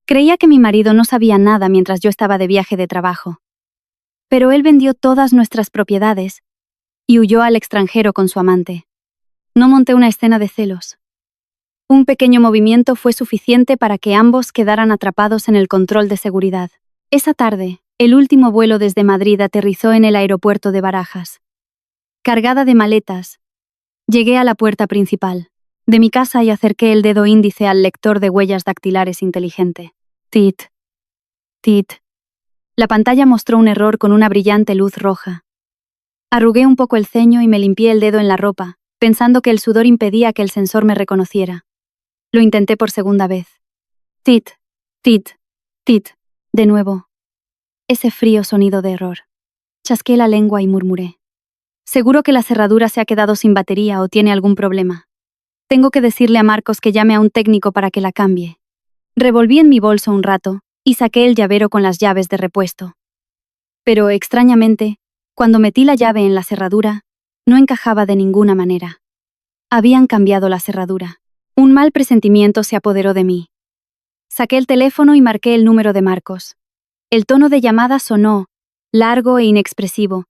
Creía que mi marido no sabía nada mientras yo estaba de viaje de trabajo. Pero él vendió todas nuestras propiedades y huyó al extranjero con su amante. No monté una escena de celos. Un pequeño movimiento fue suficiente para que ambos quedaran atrapados en el control de seguridad. Esa tarde, el último vuelo desde Madrid aterrizó en el aeropuerto de Barajas. Cargada de maletas, llegué a la puerta principal de mi casa y acerqué el dedo índice al lector de huellas dactilares inteligente. Tit. Tit. La pantalla mostró un error con una brillante luz roja. Arrugué un poco el ceño y me limpié el dedo en la ropa, pensando que el sudor impedía que el sensor me reconociera. Lo intenté por segunda vez. Tit. Tit. Tit. De nuevo. Ese frío sonido de error. Chasqué la lengua y murmuré. Seguro que la cerradura se ha quedado sin batería o tiene algún problema. Tengo que decirle a Marcos que llame a un técnico para que la cambie. Revolví en mi bolso un rato y saqué el llavero con las llaves de repuesto. Pero, extrañamente, cuando metí la llave en la cerradura, no encajaba de ninguna manera. Habían cambiado la cerradura. Un mal presentimiento se apoderó de mí. Saqué el teléfono y marqué el número de Marcos. El tono de llamada sonó, largo e inexpresivo,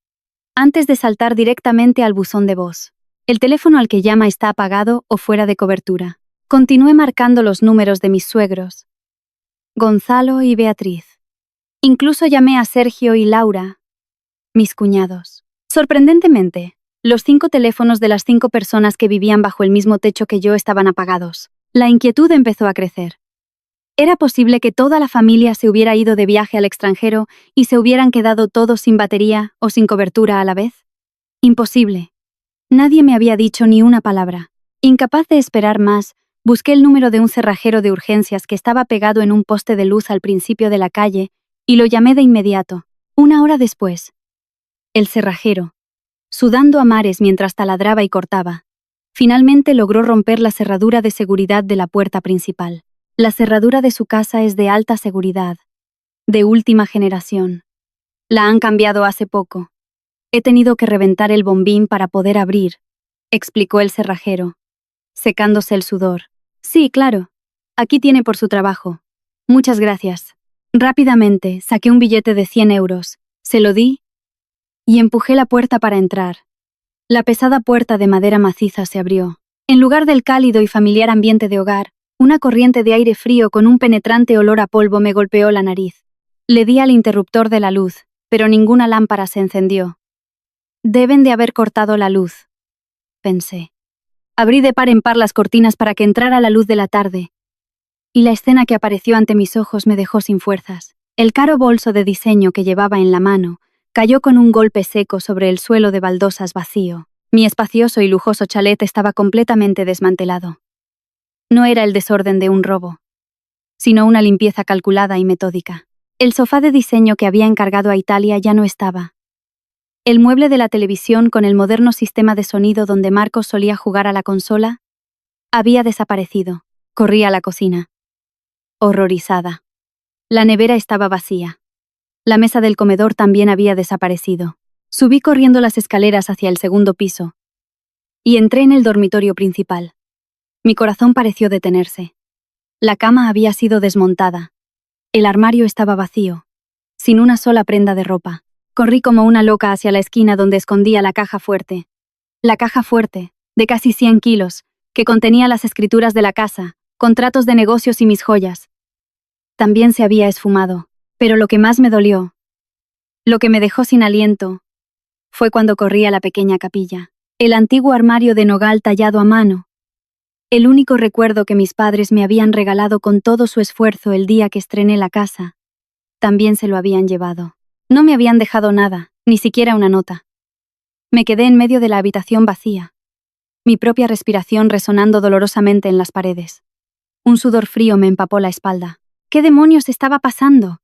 antes de saltar directamente al buzón de voz. El teléfono al que llama está apagado o fuera de cobertura. Continué marcando los números de mis suegros, Gonzalo y Beatriz. Incluso llamé a Sergio y Laura, mis cuñados. Sorprendentemente, los 5 teléfonos de las 5 personas que vivían bajo el mismo techo que yo estaban apagados. La inquietud empezó a crecer. ¿Era posible que toda la familia se hubiera ido de viaje al extranjero y se hubieran quedado todos sin batería o sin cobertura a la vez? Imposible. Nadie me había dicho ni una palabra. Incapaz de esperar más, busqué el número de un cerrajero de urgencias que estaba pegado en un poste de luz al principio de la calle y lo llamé de inmediato. 1 hora después. El cerrajero, sudando a mares mientras taladraba y cortaba, finalmente logró romper la cerradura de seguridad de la puerta principal. La cerradura de su casa es de alta seguridad, de última generación. La han cambiado hace poco. He tenido que reventar el bombín para poder abrir, explicó el cerrajero, secándose el sudor. Sí, claro. Aquí tiene por su trabajo. Muchas gracias. Rápidamente saqué un billete de 100 euros, se lo di y empujé la puerta para entrar. La pesada puerta de madera maciza se abrió. En lugar del cálido y familiar ambiente de hogar, una corriente de aire frío con un penetrante olor a polvo me golpeó la nariz. Le di al interruptor de la luz, pero ninguna lámpara se encendió. Deben de haber cortado la luz, pensé. Abrí de par en par las cortinas para que entrara la luz de la tarde, y la escena que apareció ante mis ojos me dejó sin fuerzas. El caro bolso de diseño que llevaba en la mano cayó con un golpe seco sobre el suelo de baldosas vacío. Mi espacioso y lujoso chalet estaba completamente desmantelado. No era el desorden de un robo, sino una limpieza calculada y metódica. El sofá de diseño que había encargado a Italia ya no estaba. El mueble de la televisión con el moderno sistema de sonido donde Marcos solía jugar a la consola había desaparecido. Corrí a la cocina, horrorizada. La nevera estaba vacía. La mesa del comedor también había desaparecido. Subí corriendo las escaleras hacia el segundo piso y entré en el dormitorio principal. Mi corazón pareció detenerse. La cama había sido desmontada. El armario estaba vacío, sin una sola prenda de ropa. Corrí como una loca hacia la esquina donde escondía la caja fuerte. La caja fuerte, de casi 100 kilos, que contenía las escrituras de la casa, contratos de negocios y mis joyas. También se había esfumado, pero lo que más me dolió, lo que me dejó sin aliento, fue cuando corrí a la pequeña capilla. El antiguo armario de nogal tallado a mano. El único recuerdo que mis padres me habían regalado con todo su esfuerzo el día que estrené la casa, también se lo habían llevado. No me habían dejado nada, ni siquiera una nota. Me quedé en medio de la habitación vacía, mi propia respiración resonando dolorosamente en las paredes. Un sudor frío me empapó la espalda. ¿Qué demonios estaba pasando?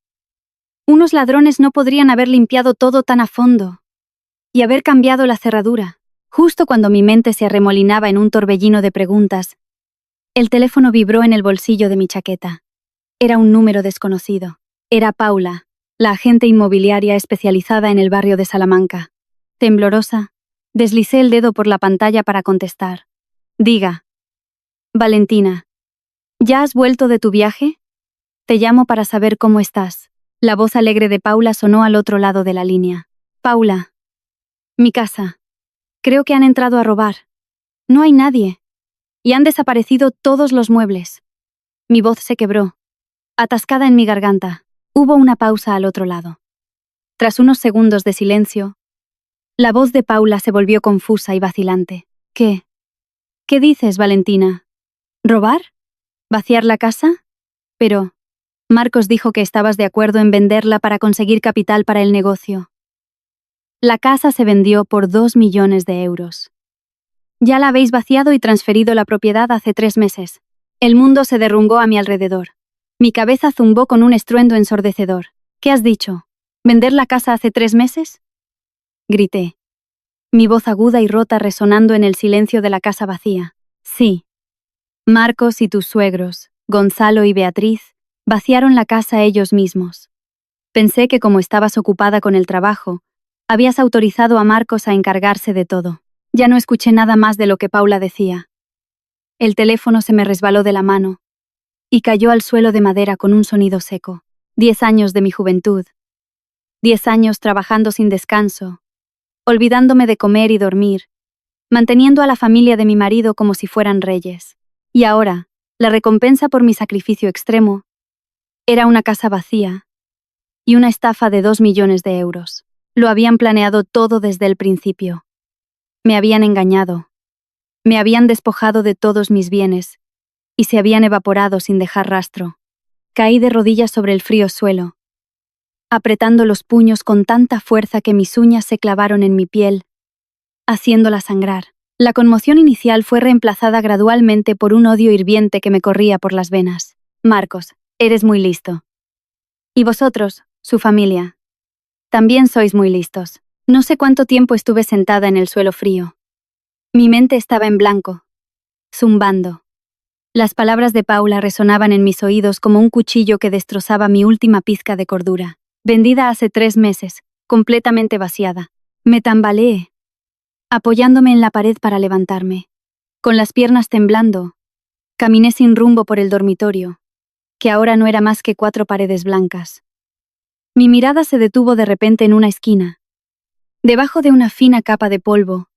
Unos ladrones no podrían haber limpiado todo tan a fondo y haber cambiado la cerradura. Justo cuando mi mente se arremolinaba en un torbellino de preguntas, el teléfono vibró en el bolsillo de mi chaqueta. Era un número desconocido. Era Paula, la agente inmobiliaria especializada en el barrio de Salamanca. Temblorosa, deslicé el dedo por la pantalla para contestar. Diga. Valentina, ¿ya has vuelto de tu viaje? Te llamo para saber cómo estás. La voz alegre de Paula sonó al otro lado de la línea. Paula. Mi casa. Creo que han entrado a robar. No hay nadie. Y han desaparecido todos los muebles. Mi voz se quebró, atascada en mi garganta. Hubo una pausa al otro lado. Tras unos segundos de silencio, la voz de Paula se volvió confusa y vacilante. ¿Qué? ¿Qué dices, Valentina? ¿Robar? ¿Vaciar la casa? Pero Marcos dijo que estabas de acuerdo en venderla para conseguir capital para el negocio. La casa se vendió por 2 millones de euros. Ya la habéis vaciado y transferido la propiedad hace 3 meses. El mundo se derrumbó a mi alrededor. Mi cabeza zumbó con un estruendo ensordecedor. ¿Qué has dicho? ¿Vender la casa hace 3 meses? Grité, mi voz aguda y rota resonando en el silencio de la casa vacía. Sí. Marcos y tus suegros, Gonzalo y Beatriz, vaciaron la casa ellos mismos. Pensé que como estabas ocupada con el trabajo, habías autorizado a Marcos a encargarse de todo. Ya no escuché nada más de lo que Paula decía. El teléfono se me resbaló de la mano y cayó al suelo de madera con un sonido seco. 10 años de mi juventud. 10 años trabajando sin descanso, olvidándome de comer y dormir, manteniendo a la familia de mi marido como si fueran reyes. Y ahora, la recompensa por mi sacrificio extremo era una casa vacía y una estafa de 2 millones de euros. Lo habían planeado todo desde el principio. Me habían engañado. Me habían despojado de todos mis bienes y se habían evaporado sin dejar rastro. Caí de rodillas sobre el frío suelo, apretando los puños con tanta fuerza que mis uñas se clavaron en mi piel, haciéndola sangrar. La conmoción inicial fue reemplazada gradualmente por un odio hirviente que me corría por las venas. Marcos, eres muy listo. Y vosotros, su familia, también sois muy listos. No sé cuánto tiempo estuve sentada en el suelo frío. Mi mente estaba en blanco, zumbando. Las palabras de Paula resonaban en mis oídos como un cuchillo que destrozaba mi última pizca de cordura. Vendida hace 3 meses, completamente vaciada. Me tambaleé, apoyándome en la pared para levantarme. Con las piernas temblando, caminé sin rumbo por el dormitorio, que ahora no era más que 4 paredes blancas. Mi mirada se detuvo de repente en una esquina. Debajo de una fina capa de polvo,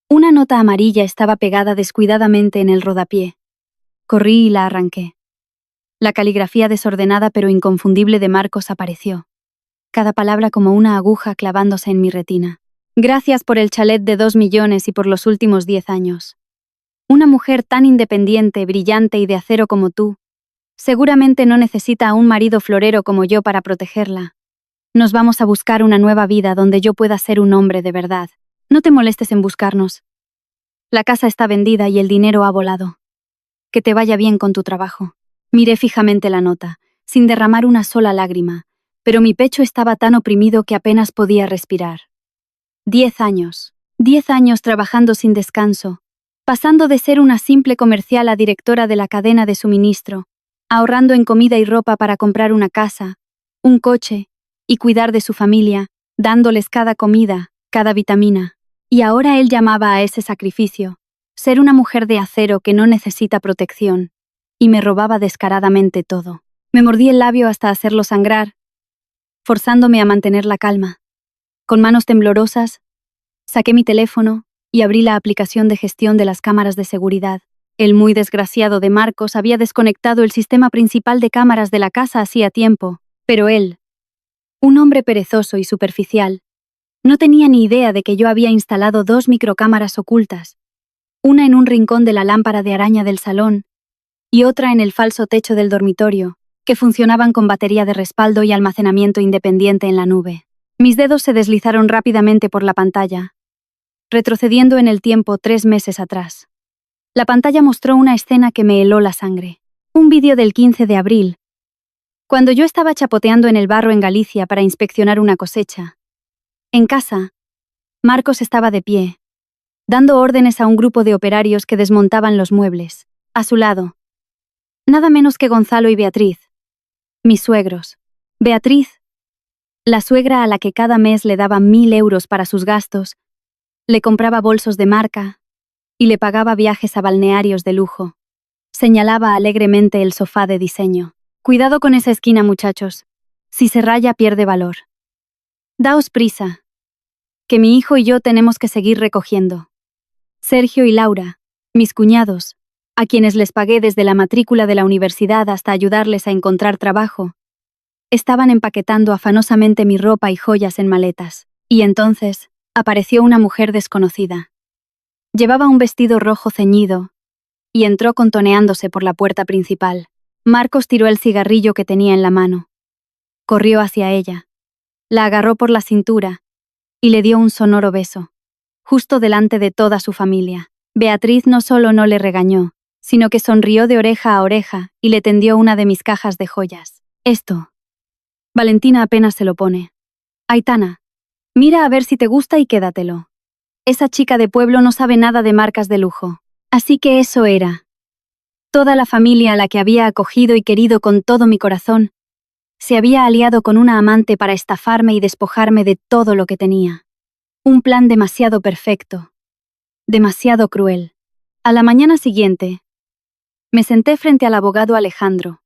una nota amarilla estaba pegada descuidadamente en el rodapié. Corrí y la arranqué. La caligrafía desordenada pero inconfundible de Marcos apareció, cada palabra como una aguja clavándose en mi retina. Gracias por el chalet de 2 millones y por los últimos 10 años. Una mujer tan independiente, brillante y de acero como tú, seguramente no necesita a un marido florero como yo para protegerla. Nos vamos a buscar una nueva vida donde yo pueda ser un hombre de verdad. No te molestes en buscarnos. La casa está vendida y el dinero ha volado. Que te vaya bien con tu trabajo. Miré fijamente la nota, sin derramar una sola lágrima, pero mi pecho estaba tan oprimido que apenas podía respirar. 10 años. 10 años trabajando sin descanso, pasando de ser una simple comercial a directora de la cadena de suministro, ahorrando en comida y ropa para comprar una casa, un coche y cuidar de su familia, dándoles cada comida, cada vitamina. Y ahora él llamaba a ese sacrificio ser una mujer de acero que no necesita protección, y me robaba descaradamente todo. Me mordí el labio hasta hacerlo sangrar, forzándome a mantener la calma. Con manos temblorosas, saqué mi teléfono y abrí la aplicación de gestión de las cámaras de seguridad. El muy desgraciado de Marcos había desconectado el sistema principal de cámaras de la casa hacía tiempo, pero él, un hombre perezoso y superficial, no tenía ni idea de que yo había instalado 2 microcámaras ocultas, una en un rincón de la lámpara de araña del salón y otra en el falso techo del dormitorio, que funcionaban con batería de respaldo y almacenamiento independiente en la nube. Mis dedos se deslizaron rápidamente por la pantalla, retrocediendo en el tiempo 3 meses atrás. La pantalla mostró una escena que me heló la sangre. Un vídeo del 15 de abril, cuando yo estaba chapoteando en el barro en Galicia para inspeccionar una cosecha. En casa, Marcos estaba de pie, dando órdenes a un grupo de operarios que desmontaban los muebles. A su lado, nada menos que Gonzalo y Beatriz, mis suegros. Beatriz, la suegra a la que cada mes le daba 1.000 euros para sus gastos, le compraba bolsos de marca y le pagaba viajes a balnearios de lujo. Señalaba alegremente el sofá de diseño. Cuidado con esa esquina, muchachos. Si se raya, pierde valor. Daos prisa, que mi hijo y yo tenemos que seguir recogiendo. Sergio y Laura, mis cuñados, a quienes les pagué desde la matrícula de la universidad hasta ayudarles a encontrar trabajo, estaban empaquetando afanosamente mi ropa y joyas en maletas. Y entonces, apareció una mujer desconocida. Llevaba un vestido rojo ceñido y entró contoneándose por la puerta principal. Marcos tiró el cigarrillo que tenía en la mano. Corrió hacia ella, la agarró por la cintura y le dio un sonoro beso, justo delante de toda su familia. Beatriz no solo no le regañó, sino que sonrió de oreja a oreja y le tendió una de mis cajas de joyas. Esto. Valentina apenas se lo pone. Aitana, mira a ver si te gusta y quédatelo. Esa chica de pueblo no sabe nada de marcas de lujo. Así que eso era. Toda la familia a la que había acogido y querido con todo mi corazón, se había aliado con una amante para estafarme y despojarme de todo lo que tenía. Un plan demasiado perfecto. Demasiado cruel. A la mañana siguiente, me senté frente al abogado Alejandro,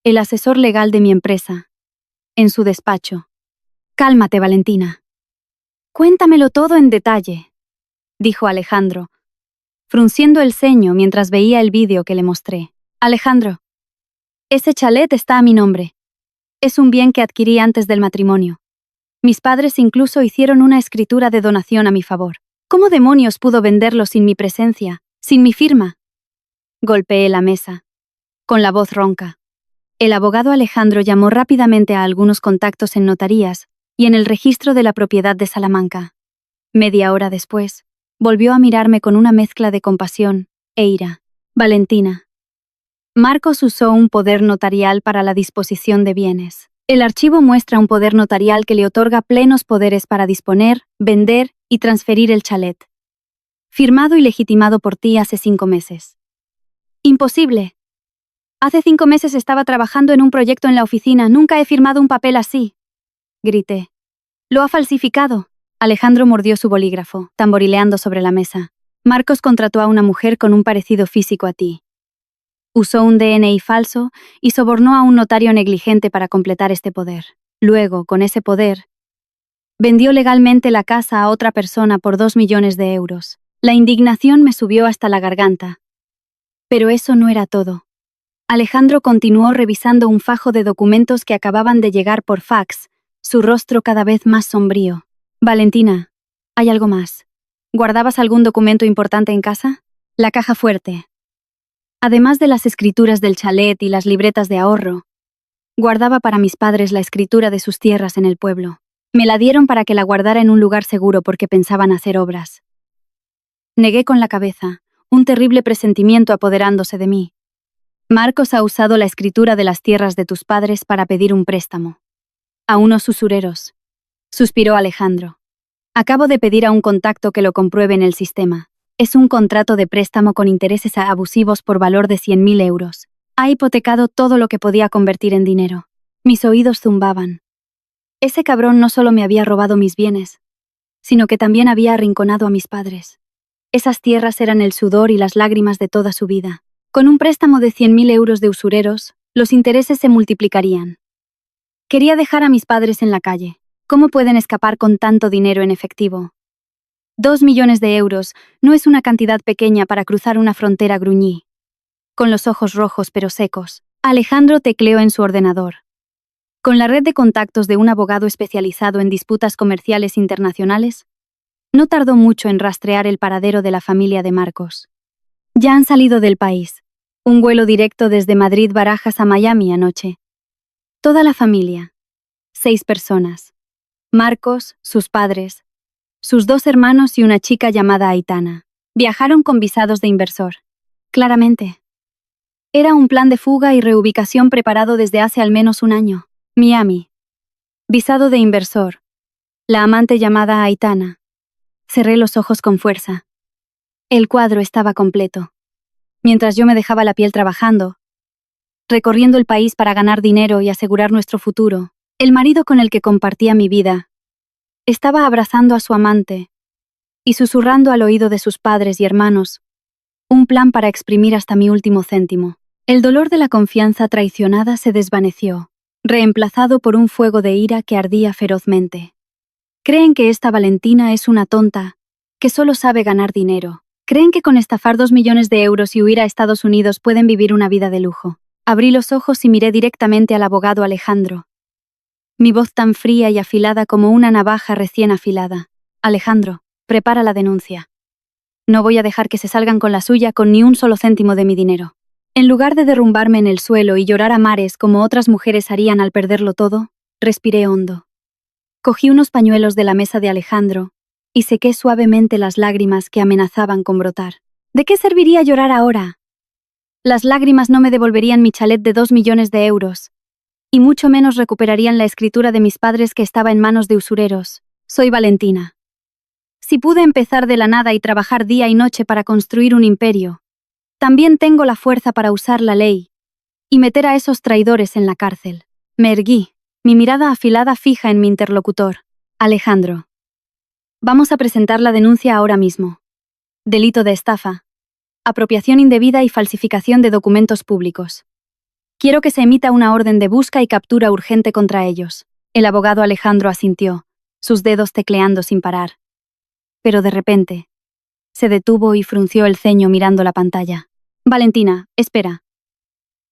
el asesor legal de mi empresa, en su despacho. Cálmate, Valentina. Cuéntamelo todo en detalle, dijo Alejandro, frunciendo el ceño mientras veía el vídeo que le mostré. Alejandro, ese chalet está a mi nombre. Es un bien que adquirí antes del matrimonio. Mis padres incluso hicieron una escritura de donación a mi favor. ¿Cómo demonios pudo venderlo sin mi presencia, sin mi firma? Golpeé la mesa, con la voz ronca. El abogado Alejandro llamó rápidamente a algunos contactos en notarías y en el registro de la propiedad de Salamanca. Media hora después, volvió a mirarme con una mezcla de compasión e ira. Valentina. Marcos usó un poder notarial para la disposición de bienes. El archivo muestra un poder notarial que le otorga plenos poderes para disponer, vender y transferir el chalet. Firmado y legitimado por ti hace 5 meses. Imposible. Hace 5 meses estaba trabajando en un proyecto en la oficina. Nunca he firmado un papel así. Grité. Lo ha falsificado. Alejandro mordió su bolígrafo, tamborileando sobre la mesa. Marcos contrató a una mujer con un parecido físico a ti. Usó un DNI falso y sobornó a un notario negligente para completar este poder. Luego, con ese poder, vendió legalmente la casa a otra persona por 2 millones de euros. La indignación me subió hasta la garganta. Pero eso no era todo. Alejandro continuó revisando un fajo de documentos que acababan de llegar por fax, su rostro cada vez más sombrío. Valentina, hay algo más. ¿Guardabas algún documento importante en casa? La caja fuerte. Además de las escrituras del chalet y las libretas de ahorro, guardaba para mis padres la escritura de sus tierras en el pueblo. Me la dieron para que la guardara en un lugar seguro porque pensaban hacer obras. Negué con la cabeza, un terrible presentimiento apoderándose de mí. Marcos ha usado la escritura de las tierras de tus padres para pedir un préstamo. A unos usureros. Suspiró Alejandro. Acabo de pedir a un contacto que lo compruebe en el sistema. Es un contrato de préstamo con intereses abusivos por valor de 100.000 euros. Ha hipotecado todo lo que podía convertir en dinero. Mis oídos zumbaban. Ese cabrón no solo me había robado mis bienes, sino que también había arrinconado a mis padres. Esas tierras eran el sudor y las lágrimas de toda su vida. Con un préstamo de 100.000 euros de usureros, los intereses se multiplicarían. Quería dejar a mis padres en la calle. ¿Cómo pueden escapar con tanto dinero en efectivo? 2 millones de euros no es una cantidad pequeña para cruzar una frontera, gruñí. Con los ojos rojos pero secos, Alejandro tecleó en su ordenador. Con la red de contactos de un abogado especializado en disputas comerciales internacionales, no tardó mucho en rastrear el paradero de la familia de Marcos. Ya han salido del país. Un vuelo directo desde Madrid-Barajas a Miami anoche. Toda la familia. 6 personas. Marcos, sus padres, sus 2 hermanos y una chica llamada Aitana. Viajaron con visados de inversor. Claramente. Era un plan de fuga y reubicación preparado desde hace al menos un año. Miami. Visado de inversor. La amante llamada Aitana. Cerré los ojos con fuerza. El cuadro estaba completo. Mientras yo me dejaba la piel trabajando, recorriendo el país para ganar dinero y asegurar nuestro futuro, el marido con el que compartía mi vida estaba abrazando a su amante y susurrando al oído de sus padres y hermanos un plan para exprimir hasta mi último céntimo. El dolor de la confianza traicionada se desvaneció, reemplazado por un fuego de ira que ardía ferozmente. Creen que esta Valentina es una tonta, que solo sabe ganar dinero. Creen que con estafar 2 millones de euros y huir a Estados Unidos pueden vivir una vida de lujo. Abrí los ojos y miré directamente al abogado Alejandro. Mi voz tan fría y afilada como una navaja recién afilada. Alejandro, prepara la denuncia. No voy a dejar que se salgan con la suya con ni un solo céntimo de mi dinero. En lugar de derrumbarme en el suelo y llorar a mares como otras mujeres harían al perderlo todo, respiré hondo. Cogí unos pañuelos de la mesa de Alejandro y sequé suavemente las lágrimas que amenazaban con brotar. ¿De qué serviría llorar ahora? Las lágrimas no me devolverían mi chalet de 2 millones de euros, y mucho menos recuperarían la escritura de mis padres que estaba en manos de usureros. Soy Valentina. Si pude empezar de la nada y trabajar día y noche para construir un imperio, también tengo la fuerza para usar la ley y meter a esos traidores en la cárcel. Me erguí, mi mirada afilada fija en mi interlocutor. Alejandro. Vamos a presentar la denuncia ahora mismo. Delito de estafa, apropiación indebida y falsificación de documentos públicos. Quiero que se emita una orden de busca y captura urgente contra ellos. El abogado Alejandro asintió, sus dedos tecleando sin parar. Pero de repente, se detuvo y frunció el ceño mirando la pantalla. Valentina, espera.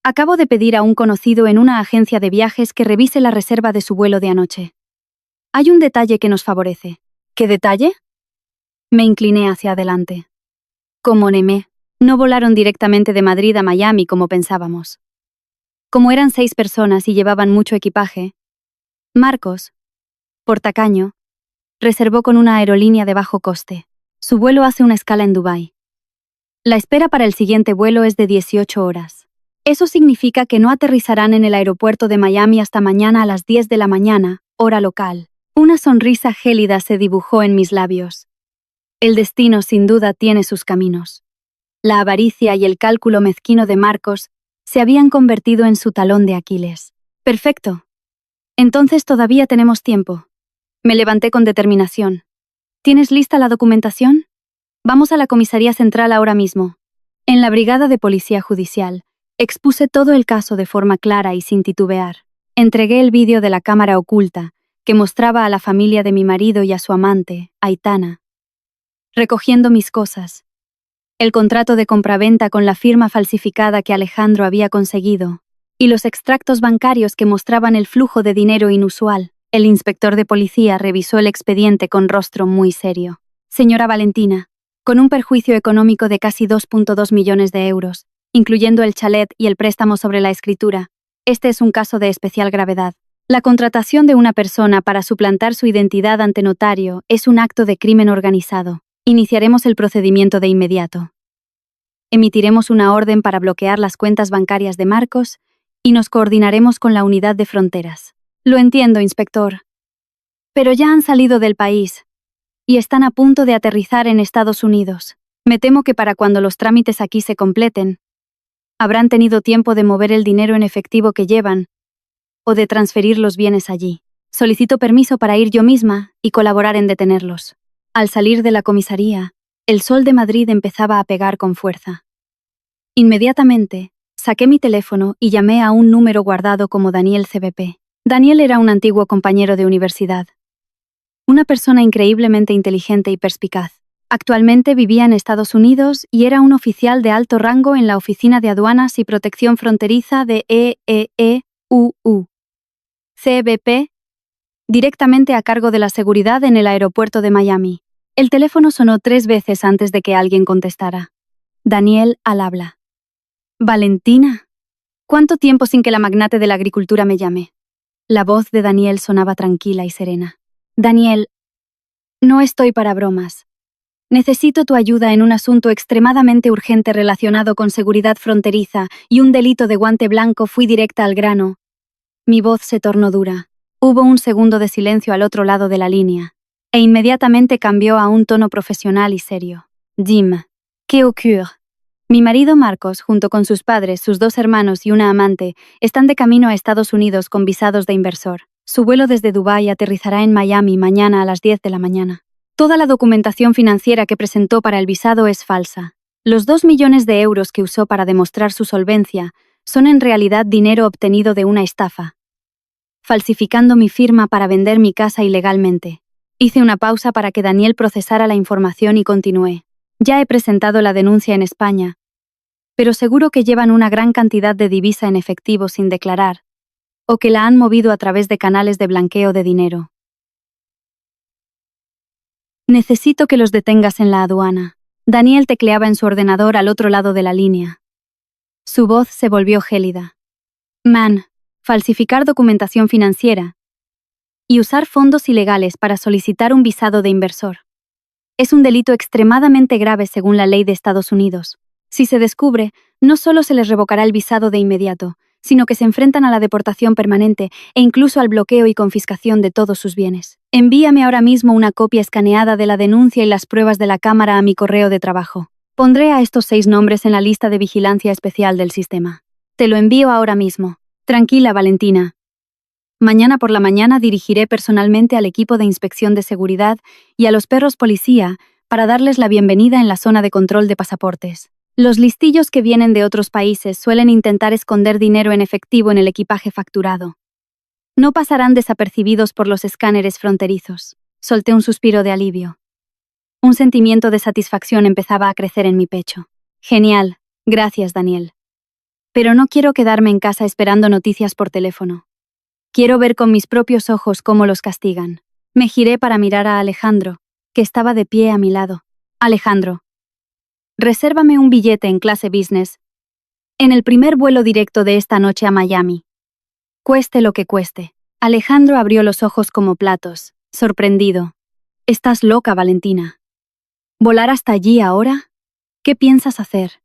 Acabo de pedir a un conocido en una agencia de viajes que revise la reserva de su vuelo de anoche. Hay un detalle que nos favorece. ¿Qué detalle? Me incliné hacia adelante. Como Nemé, no volaron directamente de Madrid a Miami como pensábamos. Como eran 6 personas y llevaban mucho equipaje, Marcos, por tacaño, reservó con una aerolínea de bajo coste. Su vuelo hace una escala en Dubái. La espera para el siguiente vuelo es de 18 horas. Eso significa que no aterrizarán en el aeropuerto de Miami hasta mañana a las 10 de la mañana, hora local. Una sonrisa gélida se dibujó en mis labios. El destino sin duda tiene sus caminos. La avaricia y el cálculo mezquino de Marcos se habían convertido en su talón de Aquiles. Perfecto. Entonces todavía tenemos tiempo. Me levanté con determinación. ¿Tienes lista la documentación? Vamos a la comisaría central ahora mismo. En la brigada de policía judicial, expuse todo el caso de forma clara y sin titubear. Entregué el vídeo de la cámara oculta, que mostraba a la familia de mi marido y a su amante, Aitana, recogiendo mis cosas. El contrato de compraventa con la firma falsificada que Alejandro había conseguido, y los extractos bancarios que mostraban el flujo de dinero inusual. El inspector de policía revisó el expediente con rostro muy serio. Señora Valentina, con un perjuicio económico de casi 2,2 millones de euros, incluyendo el chalet y el préstamo sobre la escritura, este es un caso de especial gravedad. La contratación de una persona para suplantar su identidad ante notario es un acto de crimen organizado. Iniciaremos el procedimiento de inmediato. Emitiremos una orden para bloquear las cuentas bancarias de Marcos y nos coordinaremos con la unidad de fronteras. Lo entiendo, inspector. Pero ya han salido del país y están a punto de aterrizar en Estados Unidos. Me temo que para cuando los trámites aquí se completen, habrán tenido tiempo de mover el dinero en efectivo que llevan o de transferir los bienes allí. Solicito permiso para ir yo misma y colaborar en detenerlos. Al salir de la comisaría, el sol de Madrid empezaba a pegar con fuerza. Inmediatamente, saqué mi teléfono y llamé a un número guardado como Daniel CBP. Daniel era un antiguo compañero de universidad. Una persona increíblemente inteligente y perspicaz. Actualmente vivía en Estados Unidos y era un oficial de alto rango en la Oficina de Aduanas y Protección Fronteriza de EEEUU. CBP, directamente a cargo de la seguridad en el aeropuerto de Miami. El teléfono sonó 3 veces antes de que alguien contestara. Daniel al habla. Valentina. ¿Cuánto tiempo sin que la magnate de la agricultura me llame? La voz de Daniel sonaba tranquila y serena. Daniel, no estoy para bromas. Necesito tu ayuda en un asunto extremadamente urgente relacionado con seguridad fronteriza y un delito de guante blanco. Fui directa al grano. Mi voz se tornó dura. Hubo un segundo de silencio al otro lado de la línea, e inmediatamente cambió a un tono profesional y serio. Jim, ¿qué ocurre? Mi marido Marcos, junto con sus padres, sus 2 hermanos y una amante, están de camino a Estados Unidos con visados de inversor. Su vuelo desde Dubái aterrizará en Miami mañana a las 10 de la mañana. Toda la documentación financiera que presentó para el visado es falsa. Los 2 millones de euros que usó para demostrar su solvencia Son en realidad dinero obtenido de una estafa, falsificando mi firma para vender mi casa ilegalmente. Hice una pausa para que Daniel procesara la información y continué. Ya he presentado la denuncia en España, pero seguro que llevan una gran cantidad de divisa en efectivo sin declarar, o que la han movido a través de canales de blanqueo de dinero. Necesito que los detengas en la aduana. Daniel tecleaba en su ordenador al otro lado de la línea. Su voz se volvió gélida. Falsificar documentación financiera y usar fondos ilegales para solicitar un visado de inversor. Es un delito extremadamente grave según la ley de Estados Unidos. Si se descubre, no solo se les revocará el visado de inmediato, sino que se enfrentan a la deportación permanente e incluso al bloqueo y confiscación de todos sus bienes. Envíame ahora mismo una copia escaneada de la denuncia y las pruebas de la cámara a mi correo de trabajo. Pondré a estos 6 nombres en la lista de vigilancia especial del sistema. Te lo envío ahora mismo. Tranquila, Valentina. Mañana por la mañana dirigiré personalmente al equipo de inspección de seguridad y a los perros policía para darles la bienvenida en la zona de control de pasaportes. Los listillos que vienen de otros países suelen intentar esconder dinero en efectivo en el equipaje facturado. No pasarán desapercibidos por los escáneres fronterizos. Solté un suspiro de alivio. Un sentimiento de satisfacción empezaba a crecer en mi pecho. Genial, gracias, Daniel. Pero no quiero quedarme en casa esperando noticias por teléfono. Quiero ver con mis propios ojos cómo los castigan. Me giré para mirar a Alejandro, que estaba de pie a mi lado. Alejandro, resérvame un billete en clase business, en el primer vuelo directo de esta noche a Miami. Cueste lo que cueste. Alejandro abrió los ojos como platos, sorprendido. Estás loca, Valentina. ¿Volar hasta allí ahora? ¿Qué piensas hacer?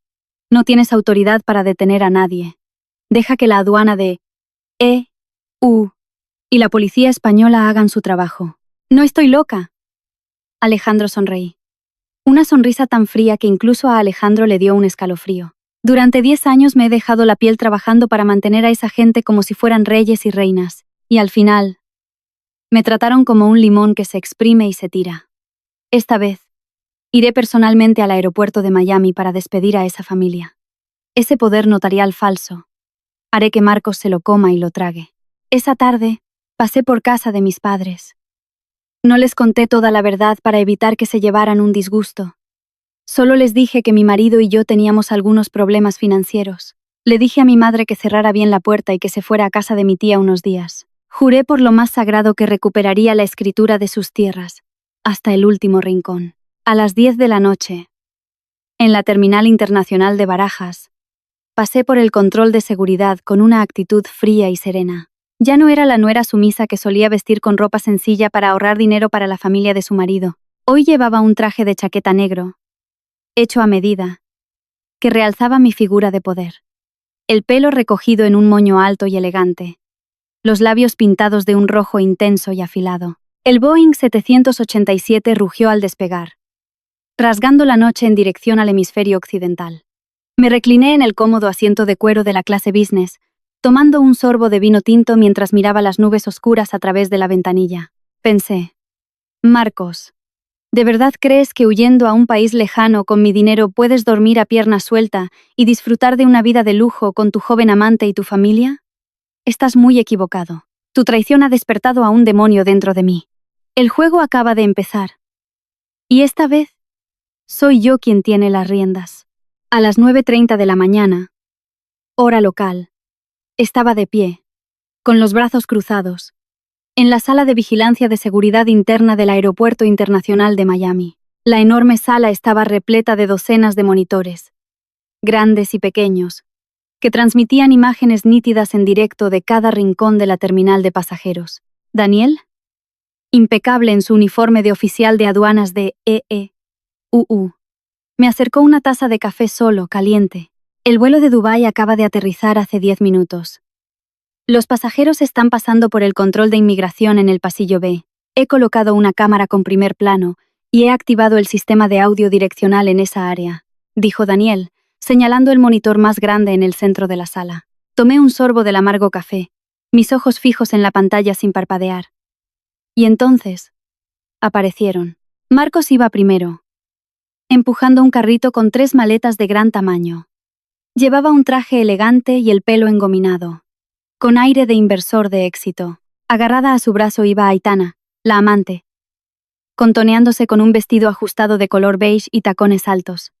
No tienes autoridad para detener a nadie. Deja que la aduana de EU y la policía española hagan su trabajo. No estoy loca. Alejandro sonreí. Una sonrisa tan fría que incluso a Alejandro le dio un escalofrío. Durante 10 años me he dejado la piel trabajando para mantener a esa gente como si fueran reyes y reinas, y al final, me trataron como un limón que se exprime y se tira. Esta vez, iré personalmente al aeropuerto de Miami para despedir a esa familia. Ese poder notarial falso. Haré que Marcos se lo coma y lo trague. Esa tarde, pasé por casa de mis padres. No les conté toda la verdad para evitar que se llevaran un disgusto. Solo les dije que mi marido y yo teníamos algunos problemas financieros. Le dije a mi madre que cerrara bien la puerta y que se fuera a casa de mi tía unos días. Juré por lo más sagrado que recuperaría la escritura de sus tierras, hasta el último rincón. A las 10 de la noche, en la terminal internacional de Barajas, pasé por el control de seguridad con una actitud fría y serena. Ya no era la nuera sumisa que solía vestir con ropa sencilla para ahorrar dinero para la familia de su marido. Hoy llevaba un traje de chaqueta negro, hecho a medida, que realzaba mi figura de poder. El pelo recogido en un moño alto y elegante, los labios pintados de un rojo intenso y afilado. El Boeing 787 rugió al despegar, rasgando la noche en dirección al hemisferio occidental. Me recliné en el cómodo asiento de cuero de la clase business, tomando un sorbo de vino tinto mientras miraba las nubes oscuras a través de la ventanilla. Pensé, Marcos, ¿de verdad crees que huyendo a un país lejano con mi dinero puedes dormir a pierna suelta y disfrutar de una vida de lujo con tu joven amante y tu familia? Estás muy equivocado. Tu traición ha despertado a un demonio dentro de mí. El juego acaba de empezar. Y esta vez, soy yo quien tiene las riendas. A las 9:30 de la mañana, hora local, estaba de pie, con los brazos cruzados, en la sala de vigilancia de seguridad interna del Aeropuerto Internacional de Miami. La enorme sala estaba repleta de docenas de monitores, grandes y pequeños, que transmitían imágenes nítidas en directo de cada rincón de la terminal de pasajeros. Daniel, impecable en su uniforme de oficial de aduanas de EU, me acercó una taza de café solo, caliente. El vuelo de Dubái acaba de aterrizar hace 10 minutos. Los pasajeros están pasando por el control de inmigración en el pasillo B. He colocado una cámara con primer plano y he activado el sistema de audio direccional en esa área, dijo Daniel, señalando el monitor más grande en el centro de la sala. Tomé un sorbo del amargo café, mis ojos fijos en la pantalla sin parpadear. Y entonces, aparecieron. Marcos iba primero, empujando un carrito con 3 maletas de gran tamaño. Llevaba un traje elegante y el pelo engominado, con aire de inversor de éxito. Agarrada a su brazo iba Aitana, la amante, contoneándose con un vestido ajustado de color beige y tacones altos.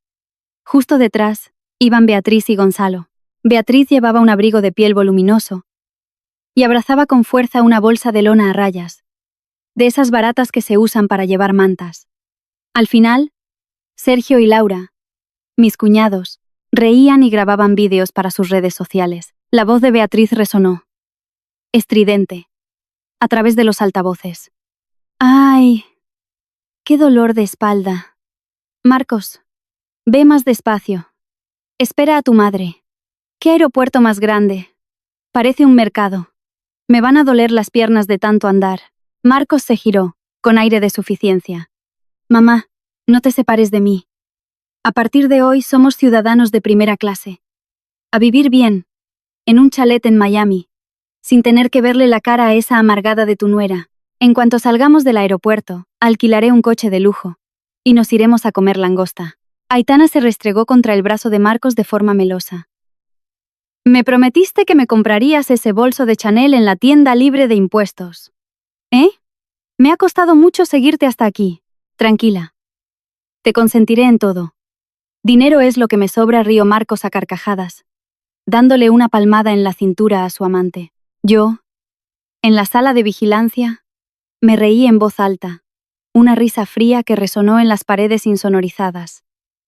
Justo detrás iban Beatriz y Gonzalo. Beatriz llevaba un abrigo de piel voluminoso y abrazaba con fuerza una bolsa de lona a rayas, de esas baratas que se usan para llevar mantas. Al final, Sergio y Laura, mis cuñados, reían y grababan vídeos para sus redes sociales. La voz de Beatriz resonó, estridente, a través de los altavoces. ¡Ay! ¡Qué dolor de espalda! Marcos, ve más despacio. Espera a tu madre. ¿Qué aeropuerto más grande? Parece un mercado. Me van a doler las piernas de tanto andar. Marcos se giró, con aire de suficiencia. Mamá, no te separes de mí. A partir de hoy somos ciudadanos de primera clase. A vivir bien, en un chalet en Miami, sin tener que verle la cara a esa amargada de tu nuera. En cuanto salgamos del aeropuerto, alquilaré un coche de lujo, y nos iremos a comer langosta. Aitana se restregó contra el brazo de Marcos de forma melosa. Me prometiste que me comprarías ese bolso de Chanel en la tienda libre de impuestos. ¿Eh? Me ha costado mucho seguirte hasta aquí. Tranquila. Te consentiré en todo. Dinero es lo que me sobra, rió Marcos a carcajadas, dándole una palmada en la cintura a su amante. Yo, en la sala de vigilancia, me reí en voz alta, una risa fría que resonó en las paredes insonorizadas.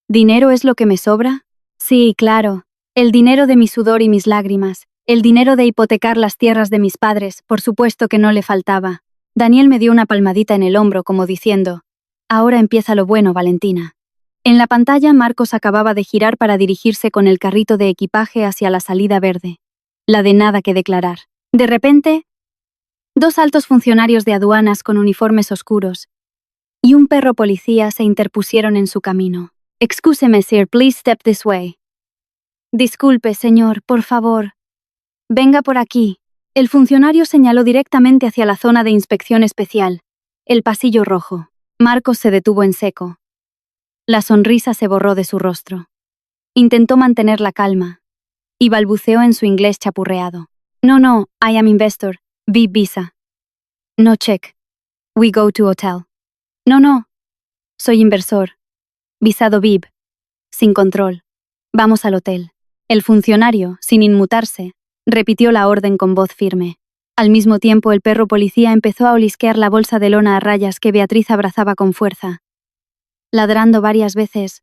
¿Dinero es lo que me sobra? Sí, claro. El dinero de mi sudor y mis lágrimas, el dinero de hipotecar las tierras de mis padres, por supuesto que no le faltaba. Daniel me dio una palmadita en el hombro como diciendo, ahora empieza lo bueno, Valentina. En la pantalla Marcos acababa de girar para dirigirse con el carrito de equipaje hacia la salida verde, la de nada que declarar. De repente, dos altos funcionarios de aduanas con uniformes oscuros y un perro policía se interpusieron en su camino. Excúseme, sir, please step this way. Disculpe, señor, por favor. Venga por aquí. El funcionario señaló directamente hacia la zona de inspección especial, el pasillo rojo. Marcos se detuvo en seco. La sonrisa se borró de su rostro. Intentó mantener la calma y balbuceó en su inglés chapurreado. No, I am investor. VIP visa. No check. We go to hotel. No. Soy inversor. Visado VIP. Sin control. Vamos al hotel. El funcionario, sin inmutarse, repitió la orden con voz firme. Al mismo tiempo el perro policía empezó a olisquear la bolsa de lona a rayas que Beatriz abrazaba con fuerza, ladrando varias veces,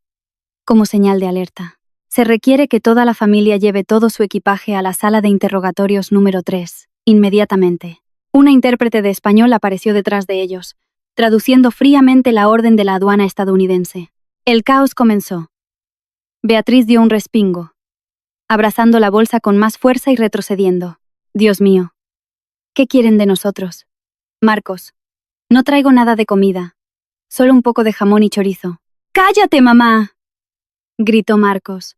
como señal de alerta. Se requiere que toda la familia lleve todo su equipaje a la sala de interrogatorios número 3, inmediatamente. Una intérprete de español apareció detrás de ellos, traduciendo fríamente la orden de la aduana estadounidense. El caos comenzó. Beatriz dio un respingo, abrazando la bolsa con más fuerza y retrocediendo. Dios mío. ¿Qué quieren de nosotros? Marcos. No traigo nada de comida. Solo un poco de jamón y chorizo. ¡Cállate, mamá!, gritó Marcos,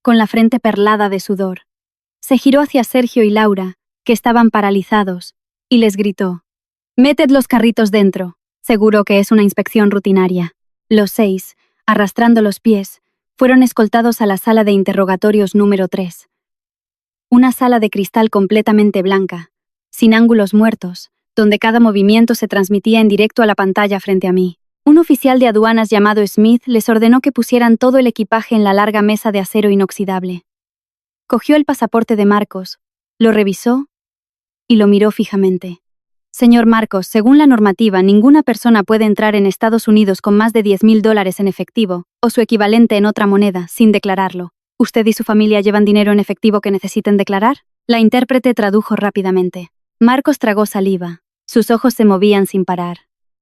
con la frente perlada de sudor. Se giró hacia Sergio y Laura, que estaban paralizados, y les gritó. Meted los carritos dentro. Seguro que es una inspección rutinaria. Los 6, arrastrando los pies, fueron escoltados a la sala de interrogatorios número 3. Una sala de cristal completamente blanca, sin ángulos muertos, donde cada movimiento se transmitía en directo a la pantalla frente a mí. Un oficial de aduanas llamado Smith les ordenó que pusieran todo el equipaje en la larga mesa de acero inoxidable. Cogió el pasaporte de Marcos, lo revisó y lo miró fijamente. Señor Marcos, según la normativa, ninguna persona puede entrar en Estados Unidos con más de $10,000 en efectivo, o su equivalente en otra moneda, sin declararlo. ¿Usted y su familia llevan dinero en efectivo que necesiten declarar? La intérprete tradujo rápidamente. Marcos tragó saliva. Sus ojos se movían sin parar.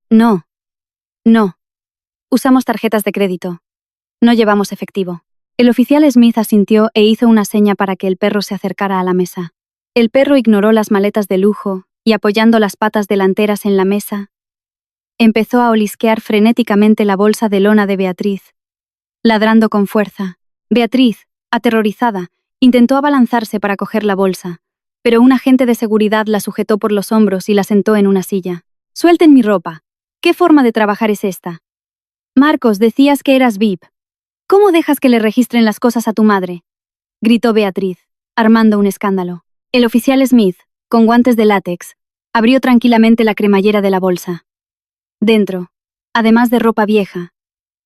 No. Usamos tarjetas de crédito. No llevamos efectivo. El oficial Smith asintió e hizo una seña para que el perro se acercara a la mesa. El perro ignoró las maletas de lujo y, apoyando las patas delanteras en la mesa, empezó a olisquear frenéticamente la bolsa de lona de Beatriz, ladrando con fuerza. Beatriz, aterrorizada, intentó abalanzarse para coger la bolsa, pero un agente de seguridad la sujetó por los hombros y la sentó en una silla. «Suelten mi ropa. ¿Qué forma de trabajar es esta? Marcos, decías que eras VIP. ¿Cómo dejas que le registren las cosas a tu madre? gritó Beatriz, armando un escándalo. El oficial Smith, con guantes de látex, abrió tranquilamente la cremallera de la bolsa. Dentro, además de ropa vieja,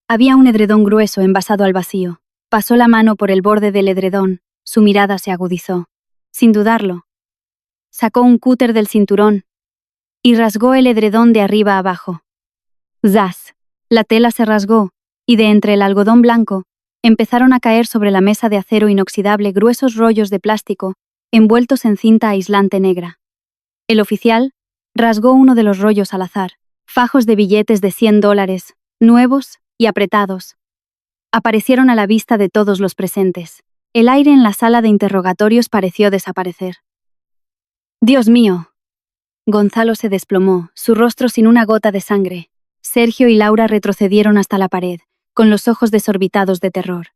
había un edredón grueso envasado al vacío. Pasó la mano por el borde del edredón, su mirada se agudizó. Sin dudarlo, sacó un cúter del cinturón y rasgó el edredón de arriba a abajo. ¡Zas! La tela se rasgó, y de entre el algodón blanco, empezaron a caer sobre la mesa de acero inoxidable gruesos rollos de plástico envueltos en cinta aislante negra. El oficial rasgó uno de los rollos al azar. Fajos de billetes de $100, nuevos y apretados, aparecieron a la vista de todos los presentes. El aire en la sala de interrogatorios pareció desaparecer. ¡Dios mío! Gonzalo se desplomó, su rostro sin una gota de sangre. Sergio y Laura retrocedieron hasta la pared, con los ojos desorbitados de terror.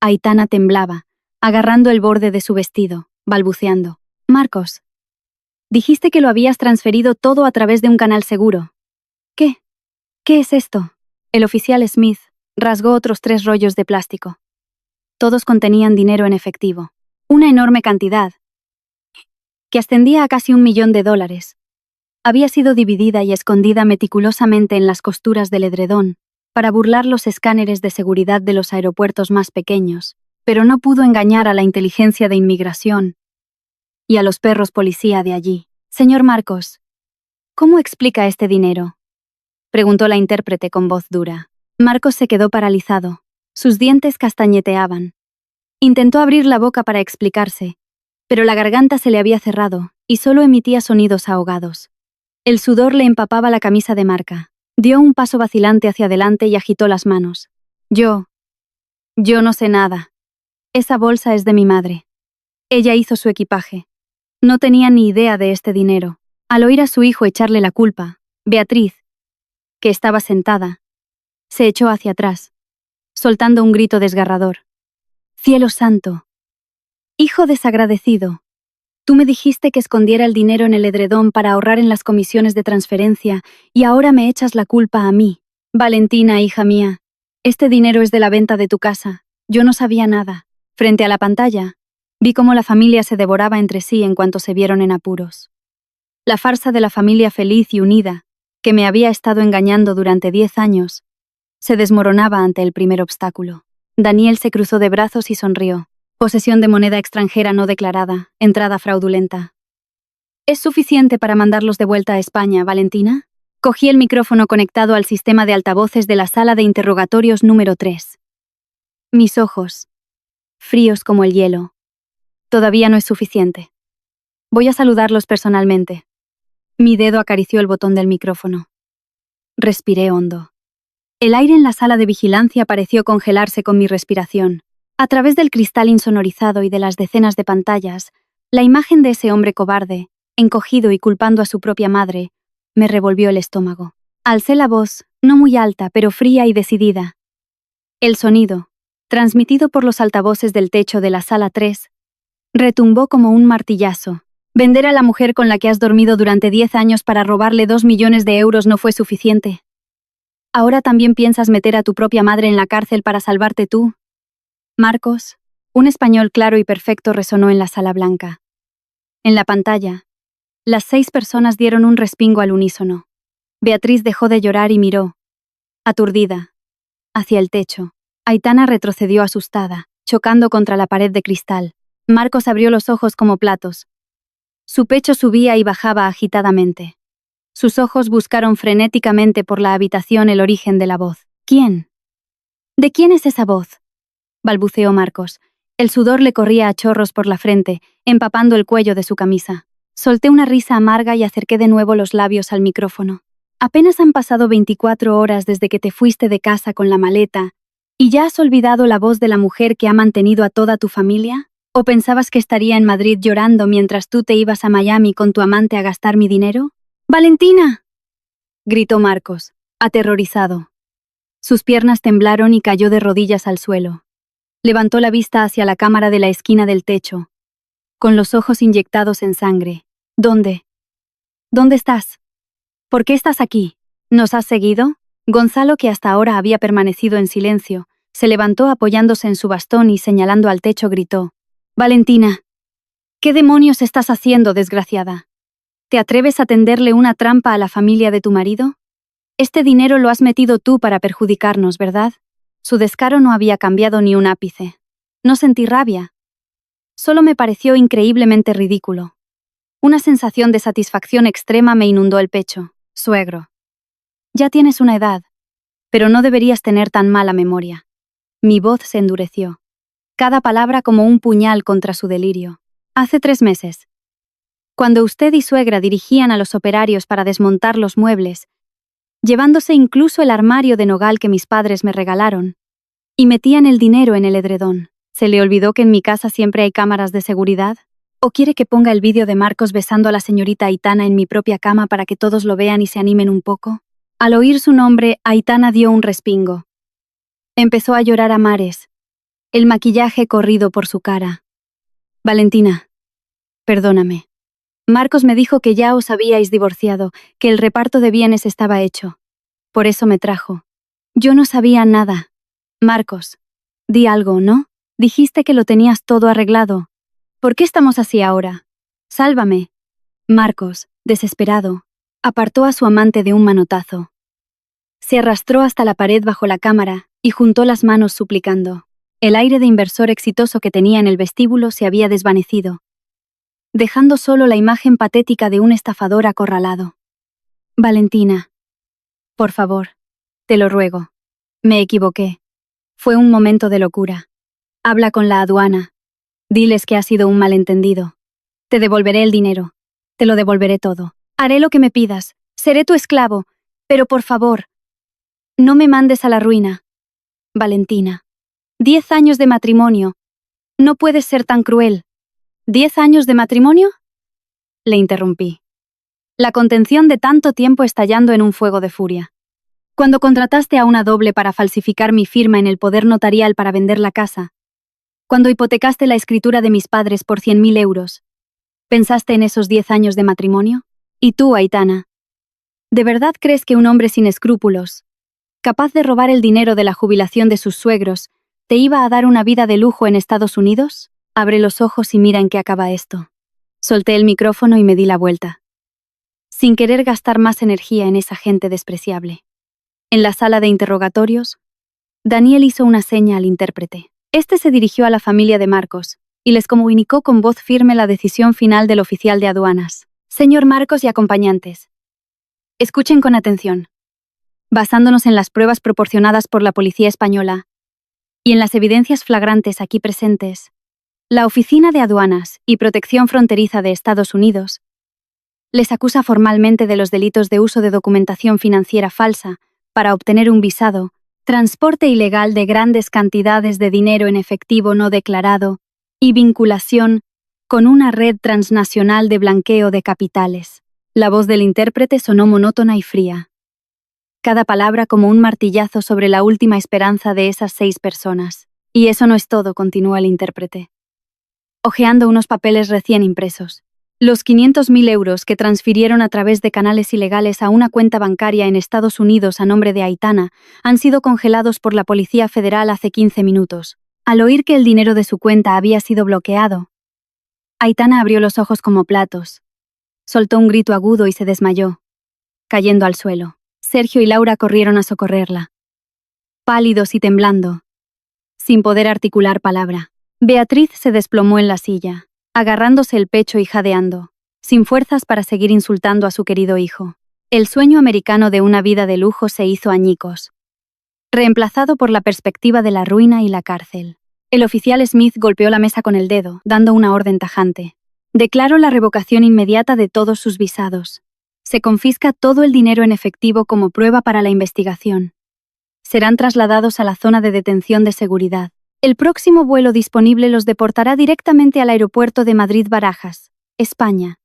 Aitana temblaba, agarrando el borde de su vestido, balbuceando. «Marcos, dijiste que lo habías transferido todo a través de un canal seguro. ¿Qué? ¿Qué es esto?» El oficial Smith rasgó otros 3 rollos de plástico. Todos contenían dinero en efectivo. Una enorme cantidad, que ascendía a casi $1 millón. Había sido dividida y escondida meticulosamente en las costuras del edredón, para burlar los escáneres de seguridad de los aeropuertos más pequeños, pero no pudo engañar a la inteligencia de inmigración y a los perros policía de allí. «Señor Marcos, ¿cómo explica este dinero?», preguntó la intérprete con voz dura. Marcos se quedó paralizado. Sus dientes castañeteaban. Intentó abrir la boca para explicarse, pero la garganta se le había cerrado y solo emitía sonidos ahogados. El sudor le empapaba la camisa de marca. Dio un paso vacilante hacia adelante y agitó las manos. Yo no sé nada. Esa bolsa es de mi madre. Ella hizo su equipaje. No tenía ni idea de este dinero. Al oír a su hijo echarle la culpa, Beatriz, que estaba sentada, se echó hacia atrás, soltando un grito desgarrador. «Cielo santo! Hijo desagradecido, tú me dijiste que escondiera el dinero en el edredón para ahorrar en las comisiones de transferencia y ahora me echas la culpa a mí. Valentina, hija mía, este dinero es de la venta de tu casa. Yo no sabía nada». Frente a la pantalla, vi cómo la familia se devoraba entre sí en cuanto se vieron en apuros. La farsa de la familia feliz y unida, que me había estado engañando durante 10 años, se desmoronaba ante el primer obstáculo. Daniel se cruzó de brazos y sonrió. Posesión de moneda extranjera no declarada, entrada fraudulenta. ¿Es suficiente para mandarlos de vuelta a España, Valentina? Cogí el micrófono conectado al sistema de altavoces de la sala de interrogatorios número 3. Mis ojos, fríos como el hielo. Todavía no es suficiente. Voy a saludarlos personalmente. Mi dedo acarició el botón del micrófono. Respiré hondo. El aire en la sala de vigilancia pareció congelarse con mi respiración. A través del cristal insonorizado y de las decenas de pantallas, la imagen de ese hombre cobarde, encogido y culpando a su propia madre, me revolvió el estómago. Alcé la voz, no muy alta, pero fría y decidida. El sonido, transmitido por los altavoces del techo de la sala 3, retumbó como un martillazo. Vender a la mujer con la que has dormido durante 10 años para robarle 2 millones de euros no fue suficiente. ¿Ahora también piensas meter a tu propia madre en la cárcel para salvarte tú? Marcos, un español claro y perfecto resonó en la sala blanca. En la pantalla, las 6 personas dieron un respingo al unísono. Beatriz dejó de llorar y miró, aturdida, hacia el techo. Aitana retrocedió asustada, chocando contra la pared de cristal. Marcos abrió los ojos como platos. Su pecho subía y bajaba agitadamente. Sus ojos buscaron frenéticamente por la habitación el origen de la voz. ¿Quién? ¿De quién es esa voz?, balbuceó Marcos. El sudor le corría a chorros por la frente, empapando el cuello de su camisa. Solté una risa amarga y acerqué de nuevo los labios al micrófono. Apenas han pasado 24 horas desde que te fuiste de casa con la maleta, ¿y ya has olvidado la voz de la mujer que ha mantenido a toda tu familia? ¿O pensabas que estaría en Madrid llorando mientras tú te ibas a Miami con tu amante a gastar mi dinero? ¡Valentina!, gritó Marcos, aterrorizado. Sus piernas temblaron y cayó de rodillas al suelo. Levantó la vista hacia la cámara de la esquina del techo, con los ojos inyectados en sangre. ¿Dónde? ¿Dónde estás? ¿Por qué estás aquí? ¿Nos has seguido? Gonzalo, que hasta ahora había permanecido en silencio, Se levantó apoyándose en su bastón y señalando al techo gritó: «Valentina, ¿qué demonios estás haciendo, desgraciada? ¿Te atreves a tenderle una trampa a la familia de tu marido? Este dinero lo has metido tú para perjudicarnos, ¿verdad?» Su descaro no había cambiado ni un ápice. No sentí rabia. Solo me pareció increíblemente ridículo. Una sensación de satisfacción extrema me inundó el pecho. «Suegro, ya tienes una edad, pero no deberías tener tan mala memoria». Mi voz se endureció. Cada palabra como un puñal contra su delirio. «Hace 3 meses, cuando usted y suegra dirigían a los operarios para desmontar los muebles, llevándose incluso el armario de nogal que mis padres me regalaron, y metían el dinero en el edredón, ¿se le olvidó que en mi casa siempre hay cámaras de seguridad? ¿O quiere que ponga el vídeo de Marcos besando a la señorita Aitana en mi propia cama para que todos lo vean y se animen un poco?» Al oír su nombre, Aitana dio un respingo. Empezó a llorar a mares, el maquillaje corrido por su cara. «Valentina, perdóname. Marcos me dijo que ya os habíais divorciado, que el reparto de bienes estaba hecho. Por eso me trajo. Yo no sabía nada. Marcos, di algo, ¿no? Dijiste que lo tenías todo arreglado. ¿Por qué estamos así ahora? Sálvame». Marcos, desesperado, apartó a su amante de un manotazo. Se arrastró hasta la pared bajo la cámara y juntó las manos suplicando. El aire de inversor exitoso que tenía en el vestíbulo se había desvanecido, dejando solo la imagen patética de un estafador acorralado. «Valentina, por favor, te lo ruego. Me equivoqué. Fue un momento de locura. Habla con la aduana. Diles que ha sido un malentendido. Te devolveré el dinero. Te lo devolveré todo. Haré lo que me pidas. Seré tu esclavo. Pero por favor, no me mandes a la ruina. Valentina. 10 años de matrimonio. No puedes ser tan cruel. ¿10 años de matrimonio?», le interrumpí, la contención de tanto tiempo estallando en un fuego de furia. «Cuando contrataste a una doble para falsificar mi firma en el poder notarial para vender la casa, cuando hipotecaste la escritura de mis padres por 100.000 euros, ¿pensaste en esos 10 años de matrimonio? Y tú, Aitana, ¿de verdad crees que un hombre sin escrúpulos, capaz de robar el dinero de la jubilación de sus suegros, te iba a dar una vida de lujo en Estados Unidos? Abre los ojos y mira en qué acaba esto». Solté el micrófono y me di la vuelta, sin querer gastar más energía en esa gente despreciable. En la sala de interrogatorios, Daniel hizo una seña al intérprete. Este se dirigió a la familia de Marcos y les comunicó con voz firme la decisión final del oficial de aduanas. «Señor Marcos y acompañantes, escuchen con atención. Basándonos en las pruebas proporcionadas por la policía española y en las evidencias flagrantes aquí presentes, la Oficina de Aduanas y Protección Fronteriza de Estados Unidos les acusa formalmente de los delitos de uso de documentación financiera falsa para obtener un visado, transporte ilegal de grandes cantidades de dinero en efectivo no declarado y vinculación con una red transnacional de blanqueo de capitales». La voz del intérprete sonó monótona y fría. Cada palabra como un martillazo sobre la última esperanza de esas 6 personas. «Y eso no es todo», continuó el intérprete, hojeando unos papeles recién impresos. «Los 500.000 euros que transfirieron a través de canales ilegales a una cuenta bancaria en Estados Unidos a nombre de Aitana han sido congelados por la Policía Federal hace 15 minutos. Al oír que el dinero de su cuenta había sido bloqueado, Aitana abrió los ojos como platos, soltó un grito agudo y se desmayó, cayendo al suelo. Sergio y Laura corrieron a socorrerla, pálidos y temblando, sin poder articular palabra. Beatriz se desplomó en la silla, agarrándose el pecho y jadeando, sin fuerzas para seguir insultando a su querido hijo. El sueño americano de una vida de lujo se hizo añicos, reemplazado por la perspectiva de la ruina y la cárcel. El oficial Smith golpeó la mesa con el dedo, dando una orden tajante. «Declaro la revocación inmediata de todos sus visados. Se confisca todo el dinero en efectivo como prueba para la investigación. Serán trasladados a la zona de detención de seguridad. El próximo vuelo disponible los deportará directamente al aeropuerto de Madrid-Barajas, España.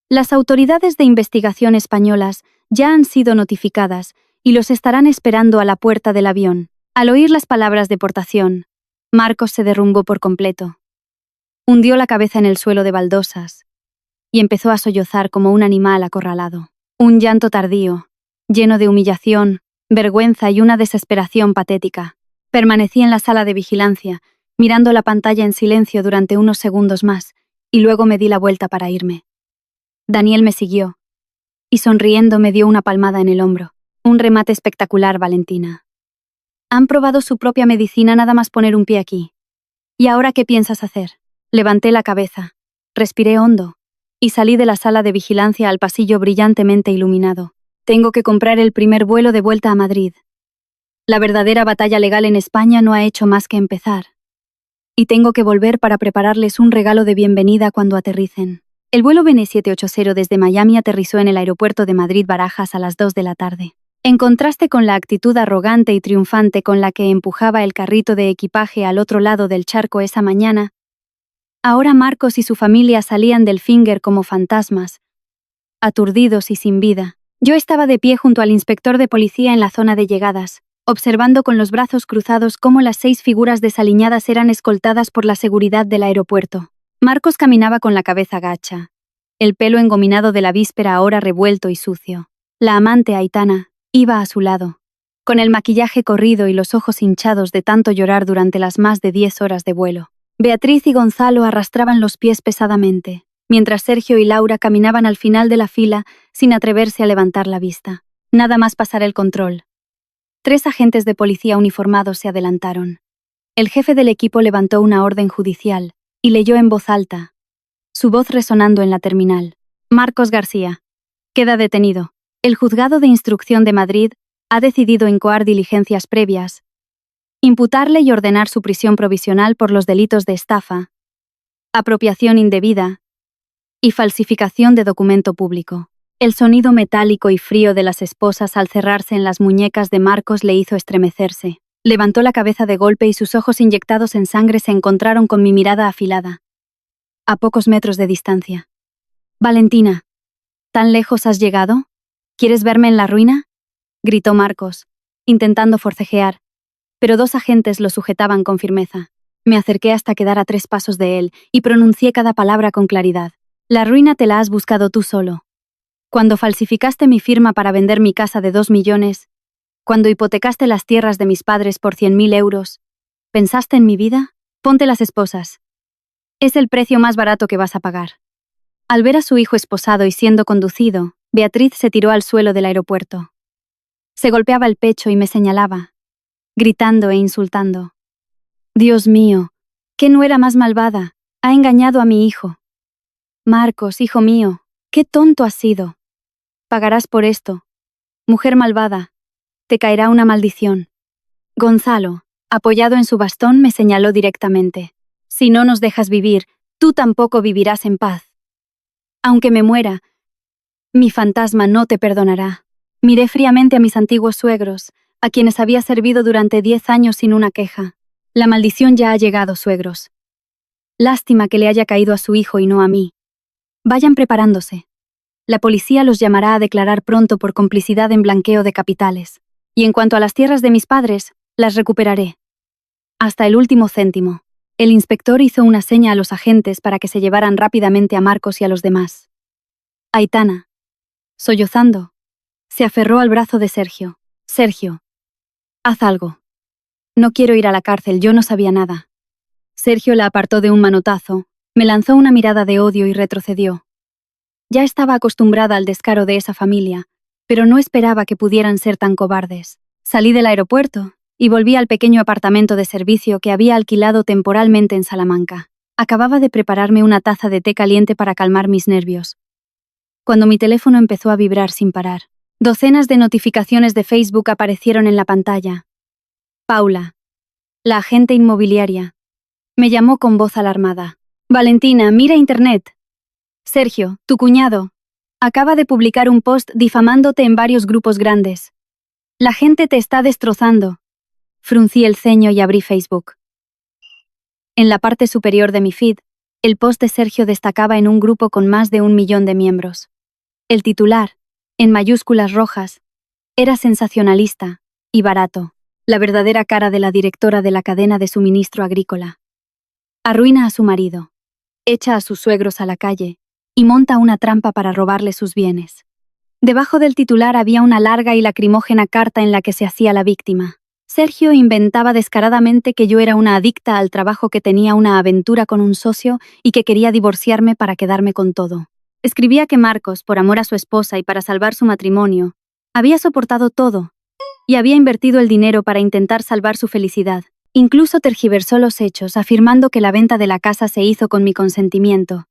Las autoridades de investigación españolas ya han sido notificadas y los estarán esperando a la puerta del avión». Al oír las palabras deportación, Marcos se derrumbó por completo. Hundió la cabeza en el suelo de baldosas y empezó a sollozar como un animal acorralado. Un llanto tardío, lleno de humillación, vergüenza y una desesperación patética. Permanecí en la sala de vigilancia, mirando la pantalla en silencio durante unos segundos más, y luego me di la vuelta para irme. Daniel me siguió, y sonriendo me dio una palmada en el hombro. Un remate espectacular, Valentina. Han probado su propia medicina nada más poner un pie aquí. ¿Y ahora qué piensas hacer? Levanté la cabeza, respiré hondo, y salí de la sala de vigilancia al pasillo brillantemente iluminado. Tengo que comprar el primer vuelo de vuelta a Madrid. La verdadera batalla legal en España no ha hecho más que empezar. Y tengo que volver para prepararles un regalo de bienvenida cuando aterricen. El vuelo BN780 desde Miami aterrizó en el aeropuerto de Madrid-Barajas a las 2 de la tarde. En contraste con la actitud arrogante y triunfante con la que empujaba el carrito de equipaje al otro lado del charco esa mañana, ahora Marcos y su familia salían del Finger como fantasmas, aturdidos y sin vida. Yo estaba de pie junto al inspector de policía en la zona de llegadas, observando con los brazos cruzados cómo las 6 figuras desaliñadas eran escoltadas por la seguridad del aeropuerto. Marcos caminaba con la cabeza gacha, el pelo engominado de la víspera ahora revuelto y sucio. La amante Aitana iba a su lado, con el maquillaje corrido y los ojos hinchados de tanto llorar durante las más de 10 horas de vuelo. Beatriz y Gonzalo arrastraban los pies pesadamente, mientras Sergio y Laura caminaban al final de la fila sin atreverse a levantar la vista. Nada más pasar el control. 3 agentes de policía uniformados se adelantaron. El jefe del equipo levantó una orden judicial y leyó en voz alta, su voz resonando en la terminal. Marcos García. Queda detenido. El Juzgado de Instrucción de Madrid ha decidido incoar diligencias previas, imputarle y ordenar su prisión provisional por los delitos de estafa, apropiación indebida y falsificación de documento público. El sonido metálico y frío de las esposas al cerrarse en las muñecas de Marcos le hizo estremecerse. Levantó la cabeza de golpe y sus ojos inyectados en sangre se encontraron con mi mirada afilada, a pocos metros de distancia. Valentina, ¿tan lejos has llegado? ¿Quieres verme en la ruina? Gritó Marcos, intentando forcejear, pero 2 agentes lo sujetaban con firmeza. Me acerqué hasta quedar a 3 pasos de él y pronuncié cada palabra con claridad. La ruina te la has buscado tú solo. Cuando falsificaste mi firma para vender mi casa de 2 millones, cuando hipotecaste las tierras de mis padres por 100.000 euros, ¿pensaste en mi vida? Ponte las esposas. Es el precio más barato que vas a pagar. Al ver a su hijo esposado y siendo conducido, Beatriz se tiró al suelo del aeropuerto. Se golpeaba el pecho y me señalaba, gritando e insultando. Dios mío, qué nuera más malvada, ha engañado a mi hijo. Marcos, hijo mío, qué tonto has sido. Pagarás por esto. Mujer malvada, te caerá una maldición. Gonzalo, apoyado en su bastón, me señaló directamente. Si no nos dejas vivir, tú tampoco vivirás en paz. Aunque me muera, mi fantasma no te perdonará. Miré fríamente a mis antiguos suegros, a quienes había servido durante 10 años sin una queja. La maldición ya ha llegado, suegros. Lástima que le haya caído a su hijo y no a mí. Vayan preparándose. La policía los llamará a declarar pronto por complicidad en blanqueo de capitales. Y en cuanto a las tierras de mis padres, las recuperaré. Hasta el último céntimo. El inspector hizo una seña a los agentes para que se llevaran rápidamente a Marcos y a los demás. Aitana, sollozando, se aferró al brazo de Sergio. Sergio, haz algo. No quiero ir a la cárcel, yo no sabía nada. Sergio la apartó de un manotazo, me lanzó una mirada de odio y retrocedió. Ya estaba acostumbrada al descaro de esa familia, pero no esperaba que pudieran ser tan cobardes. Salí del aeropuerto y volví al pequeño apartamento de servicio que había alquilado temporalmente en Salamanca. Acababa de prepararme una taza de té caliente para calmar mis nervios, cuando mi teléfono empezó a vibrar sin parar. Docenas de notificaciones de Facebook aparecieron en la pantalla. Paula, la agente inmobiliaria, me llamó con voz alarmada. Valentina, mira internet. Sergio, tu cuñado, acaba de publicar un post difamándote en varios grupos grandes. La gente te está destrozando. Fruncí el ceño y abrí Facebook. En la parte superior de mi feed, el post de Sergio destacaba en un grupo con más de 1 millón de miembros. El titular, en mayúsculas rojas, era sensacionalista y barato, la verdadera cara de la directora de la cadena de suministro agrícola. Arruina a su marido, echa a sus suegros a la calle y monta una trampa para robarle sus bienes. Debajo del titular había una larga y lacrimógena carta en la que se hacía la víctima. Sergio inventaba descaradamente que yo era una adicta al trabajo, que tenía una aventura con un socio y que quería divorciarme para quedarme con todo. Escribía que Marcos, por amor a su esposa y para salvar su matrimonio, había soportado todo y había invertido el dinero para intentar salvar su felicidad. Incluso tergiversó los hechos, afirmando que la venta de la casa se hizo con mi consentimiento,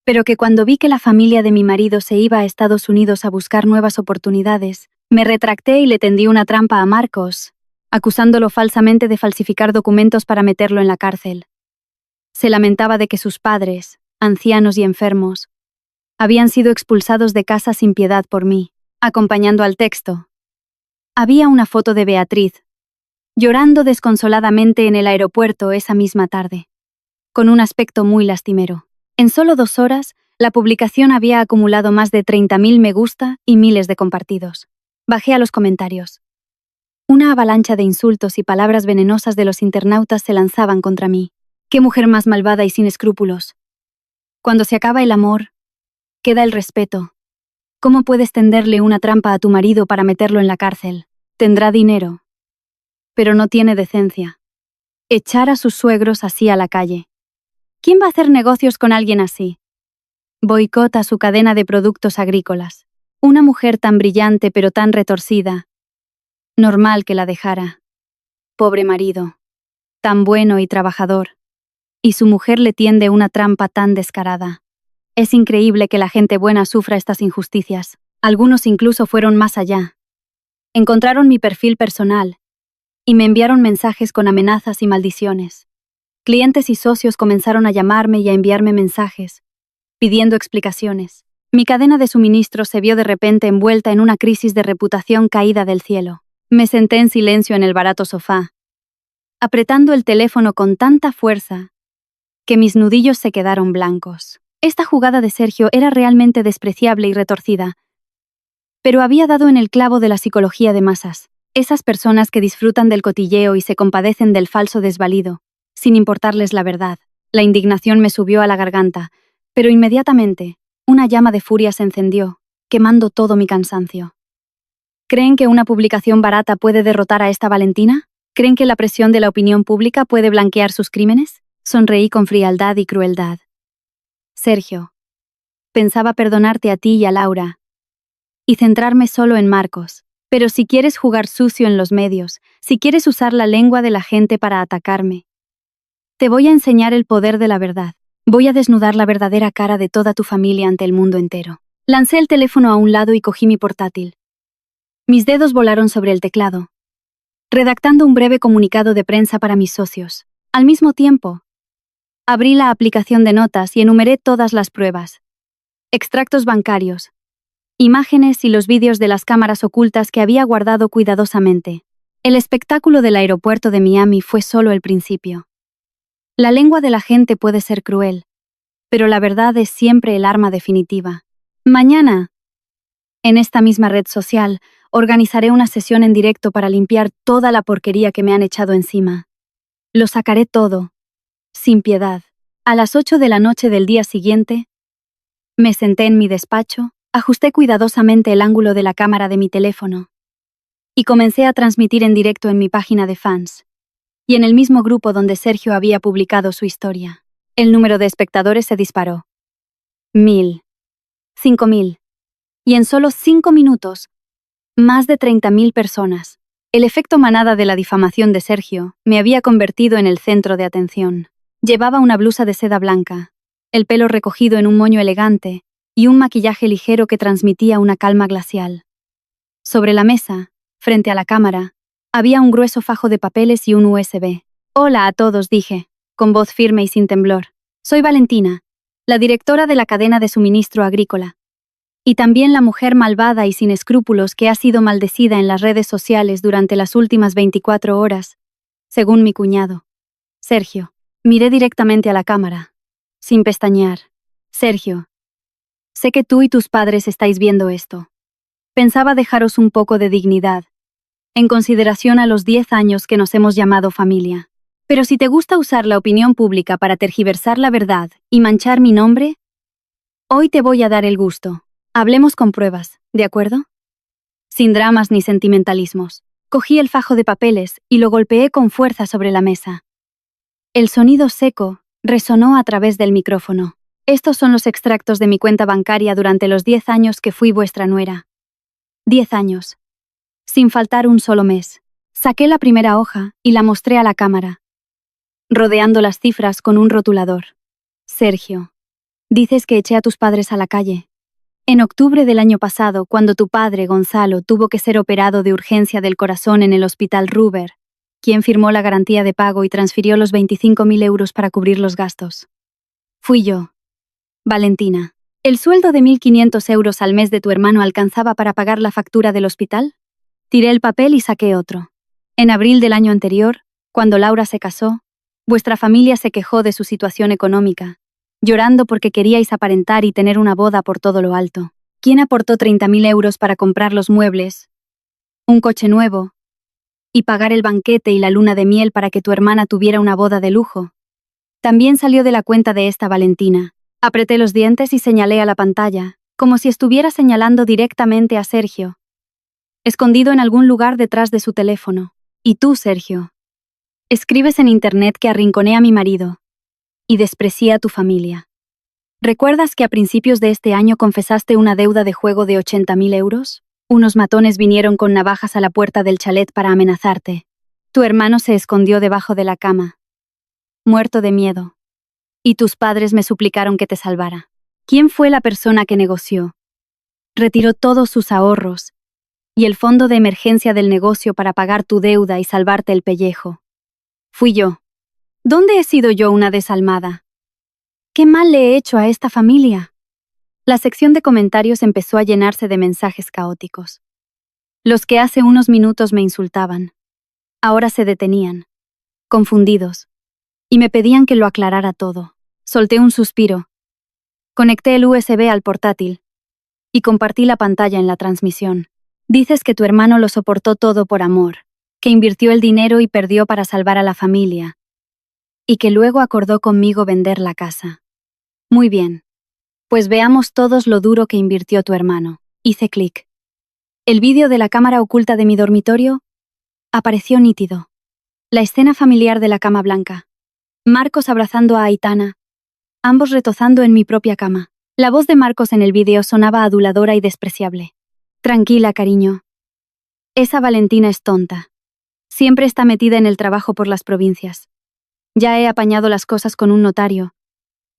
pero que cuando vi que la familia de mi marido se iba a Estados Unidos a buscar nuevas oportunidades, me retracté y le tendí una trampa a Marcos, acusándolo falsamente de falsificar documentos para meterlo en la cárcel. Se lamentaba de que sus padres, ancianos y enfermos, habían sido expulsados de casa sin piedad por mí. Acompañando al texto, había una foto de Beatriz, llorando desconsoladamente en el aeropuerto esa misma tarde, con un aspecto muy lastimero. En solo 2 horas, la publicación había acumulado más de 30.000 me gusta y miles de compartidos. Bajé a los comentarios. Una avalancha de insultos y palabras venenosas de los internautas se lanzaban contra mí. ¡Qué mujer más malvada y sin escrúpulos! Cuando se acaba el amor, queda el respeto. ¿Cómo puedes tenderle una trampa a tu marido para meterlo en la cárcel? Tendrá dinero, pero no tiene decencia. Echar a sus suegros así a la calle. ¿Quién va a hacer negocios con alguien así? Boicota su cadena de productos agrícolas. Una mujer tan brillante pero tan retorcida. Normal que la dejara. Pobre marido. Tan bueno y trabajador. Y su mujer le tiende una trampa tan descarada. Es increíble que la gente buena sufra estas injusticias. Algunos incluso fueron más allá. Encontraron mi perfil personal y me enviaron mensajes con amenazas y maldiciones. Clientes y socios comenzaron a llamarme y a enviarme mensajes, pidiendo explicaciones. Mi cadena de suministro se vio de repente envuelta en una crisis de reputación caída del cielo. Me senté en silencio en el barato sofá, apretando el teléfono con tanta fuerza que mis nudillos se quedaron blancos. Esta jugada de Sergio era realmente despreciable y retorcida, pero había dado en el clavo de la psicología de masas. Esas personas que disfrutan del cotilleo y se compadecen del falso desvalido, sin importarles la verdad. La indignación me subió a la garganta, pero inmediatamente, una llama de furia se encendió, quemando todo mi cansancio. ¿Creen que una publicación barata puede derrotar a esta Valentina? ¿Creen que la presión de la opinión pública puede blanquear sus crímenes? Sonreí con frialdad y crueldad. Sergio, pensaba perdonarte a ti y a Laura, y centrarme solo en Marcos. Pero si quieres jugar sucio en los medios, si quieres usar la lengua de la gente para atacarme, te voy a enseñar el poder de la verdad. Voy a desnudar la verdadera cara de toda tu familia ante el mundo entero. Lancé el teléfono a un lado y cogí mi portátil. Mis dedos volaron sobre el teclado, redactando un breve comunicado de prensa para mis socios. Al mismo tiempo, abrí la aplicación de notas y enumeré todas las pruebas, extractos bancarios, imágenes y los vídeos de las cámaras ocultas que había guardado cuidadosamente. El espectáculo del aeropuerto de Miami fue solo el principio. La lengua de la gente puede ser cruel, pero la verdad es siempre el arma definitiva. Mañana, en esta misma red social, organizaré una sesión en directo para limpiar toda la porquería que me han echado encima. Lo sacaré todo, sin piedad. A las 8 de la noche del día siguiente, me senté en mi despacho, ajusté cuidadosamente el ángulo de la cámara de mi teléfono y comencé a transmitir en directo en mi página de fans y en el mismo grupo donde Sergio había publicado su historia. El número de espectadores se disparó. 1.000, 5.000, y en solo 5 minutos, más de 30.000 personas. El efecto manada de la difamación de Sergio me había convertido en el centro de atención. Llevaba una blusa de seda blanca, el pelo recogido en un moño elegante y un maquillaje ligero que transmitía una calma glacial. Sobre la mesa, frente a la cámara, había un grueso fajo de papeles y un USB. Hola a todos, dije, con voz firme y sin temblor. Soy Valentina, la directora de la cadena de suministro agrícola, y también la mujer malvada y sin escrúpulos que ha sido maldecida en las redes sociales durante las últimas 24 horas, según mi cuñado, Sergio. Miré directamente a la cámara, sin pestañear. Sergio, sé que tú y tus padres estáis viendo esto. Pensaba dejaros un poco de dignidad, en consideración a los 10 años que nos hemos llamado familia. Pero si te gusta usar la opinión pública para tergiversar la verdad y manchar mi nombre, hoy te voy a dar el gusto. Hablemos con pruebas, ¿de acuerdo? Sin dramas ni sentimentalismos. Cogí el fajo de papeles y lo golpeé con fuerza sobre la mesa. El sonido seco resonó a través del micrófono. Estos son los extractos de mi cuenta bancaria durante los 10 años que fui vuestra nuera. 10 años. Sin faltar un solo mes. Saqué la primera hoja y la mostré a la cámara, rodeando las cifras con un rotulador. Sergio. Dices que eché a tus padres a la calle. En octubre del año pasado, cuando tu padre, Gonzalo, tuvo que ser operado de urgencia del corazón en el Hospital Ruber, quien firmó la garantía de pago y transfirió los 25.000 euros para cubrir los gastos. Fui yo. Valentina. ¿El sueldo de 1.500 euros al mes de tu hermano alcanzaba para pagar la factura del hospital? Tiré el papel y saqué otro. En abril del año anterior, cuando Laura se casó, vuestra familia se quejó de su situación económica, llorando porque queríais aparentar y tener una boda por todo lo alto. ¿Quién aportó 30.000 euros para comprar los muebles, un coche nuevo y pagar el banquete y la luna de miel para que tu hermana tuviera una boda de lujo? También salió de la cuenta de esta Valentina. Apreté los dientes y señalé a la pantalla, como si estuviera señalando directamente a Sergio, escondido en algún lugar detrás de su teléfono. Y tú, Sergio, escribes en internet que arrinconé a mi marido y desprecié a tu familia. ¿Recuerdas que a principios de este año confesaste una deuda de juego de 80.000 euros? Unos matones vinieron con navajas a la puerta del chalet para amenazarte. Tu hermano se escondió debajo de la cama, muerto de miedo, y tus padres me suplicaron que te salvara. ¿Quién fue la persona que negoció? Retiró todos sus ahorros y el fondo de emergencia del negocio para pagar tu deuda y salvarte el pellejo. Fui yo. ¿Dónde he sido yo una desalmada? ¿Qué mal le he hecho a esta familia? La sección de comentarios empezó a llenarse de mensajes caóticos. Los que hace unos minutos me insultaban, ahora se detenían, confundidos, y me pedían que lo aclarara todo. Solté un suspiro. Conecté el USB al portátil y compartí la pantalla en la transmisión. Dices que tu hermano lo soportó todo por amor, que invirtió el dinero y perdió para salvar a la familia, y que luego acordó conmigo vender la casa. Muy bien. Pues veamos todos lo duro que invirtió tu hermano. Hice clic. El vídeo de la cámara oculta de mi dormitorio apareció nítido. La escena familiar de la cama blanca. Marcos abrazando a Aitana, ambos retozando en mi propia cama. La voz de Marcos en el vídeo sonaba aduladora y despreciable. Tranquila, cariño. Esa Valentina es tonta. Siempre está metida en el trabajo por las provincias. Ya he apañado las cosas con un notario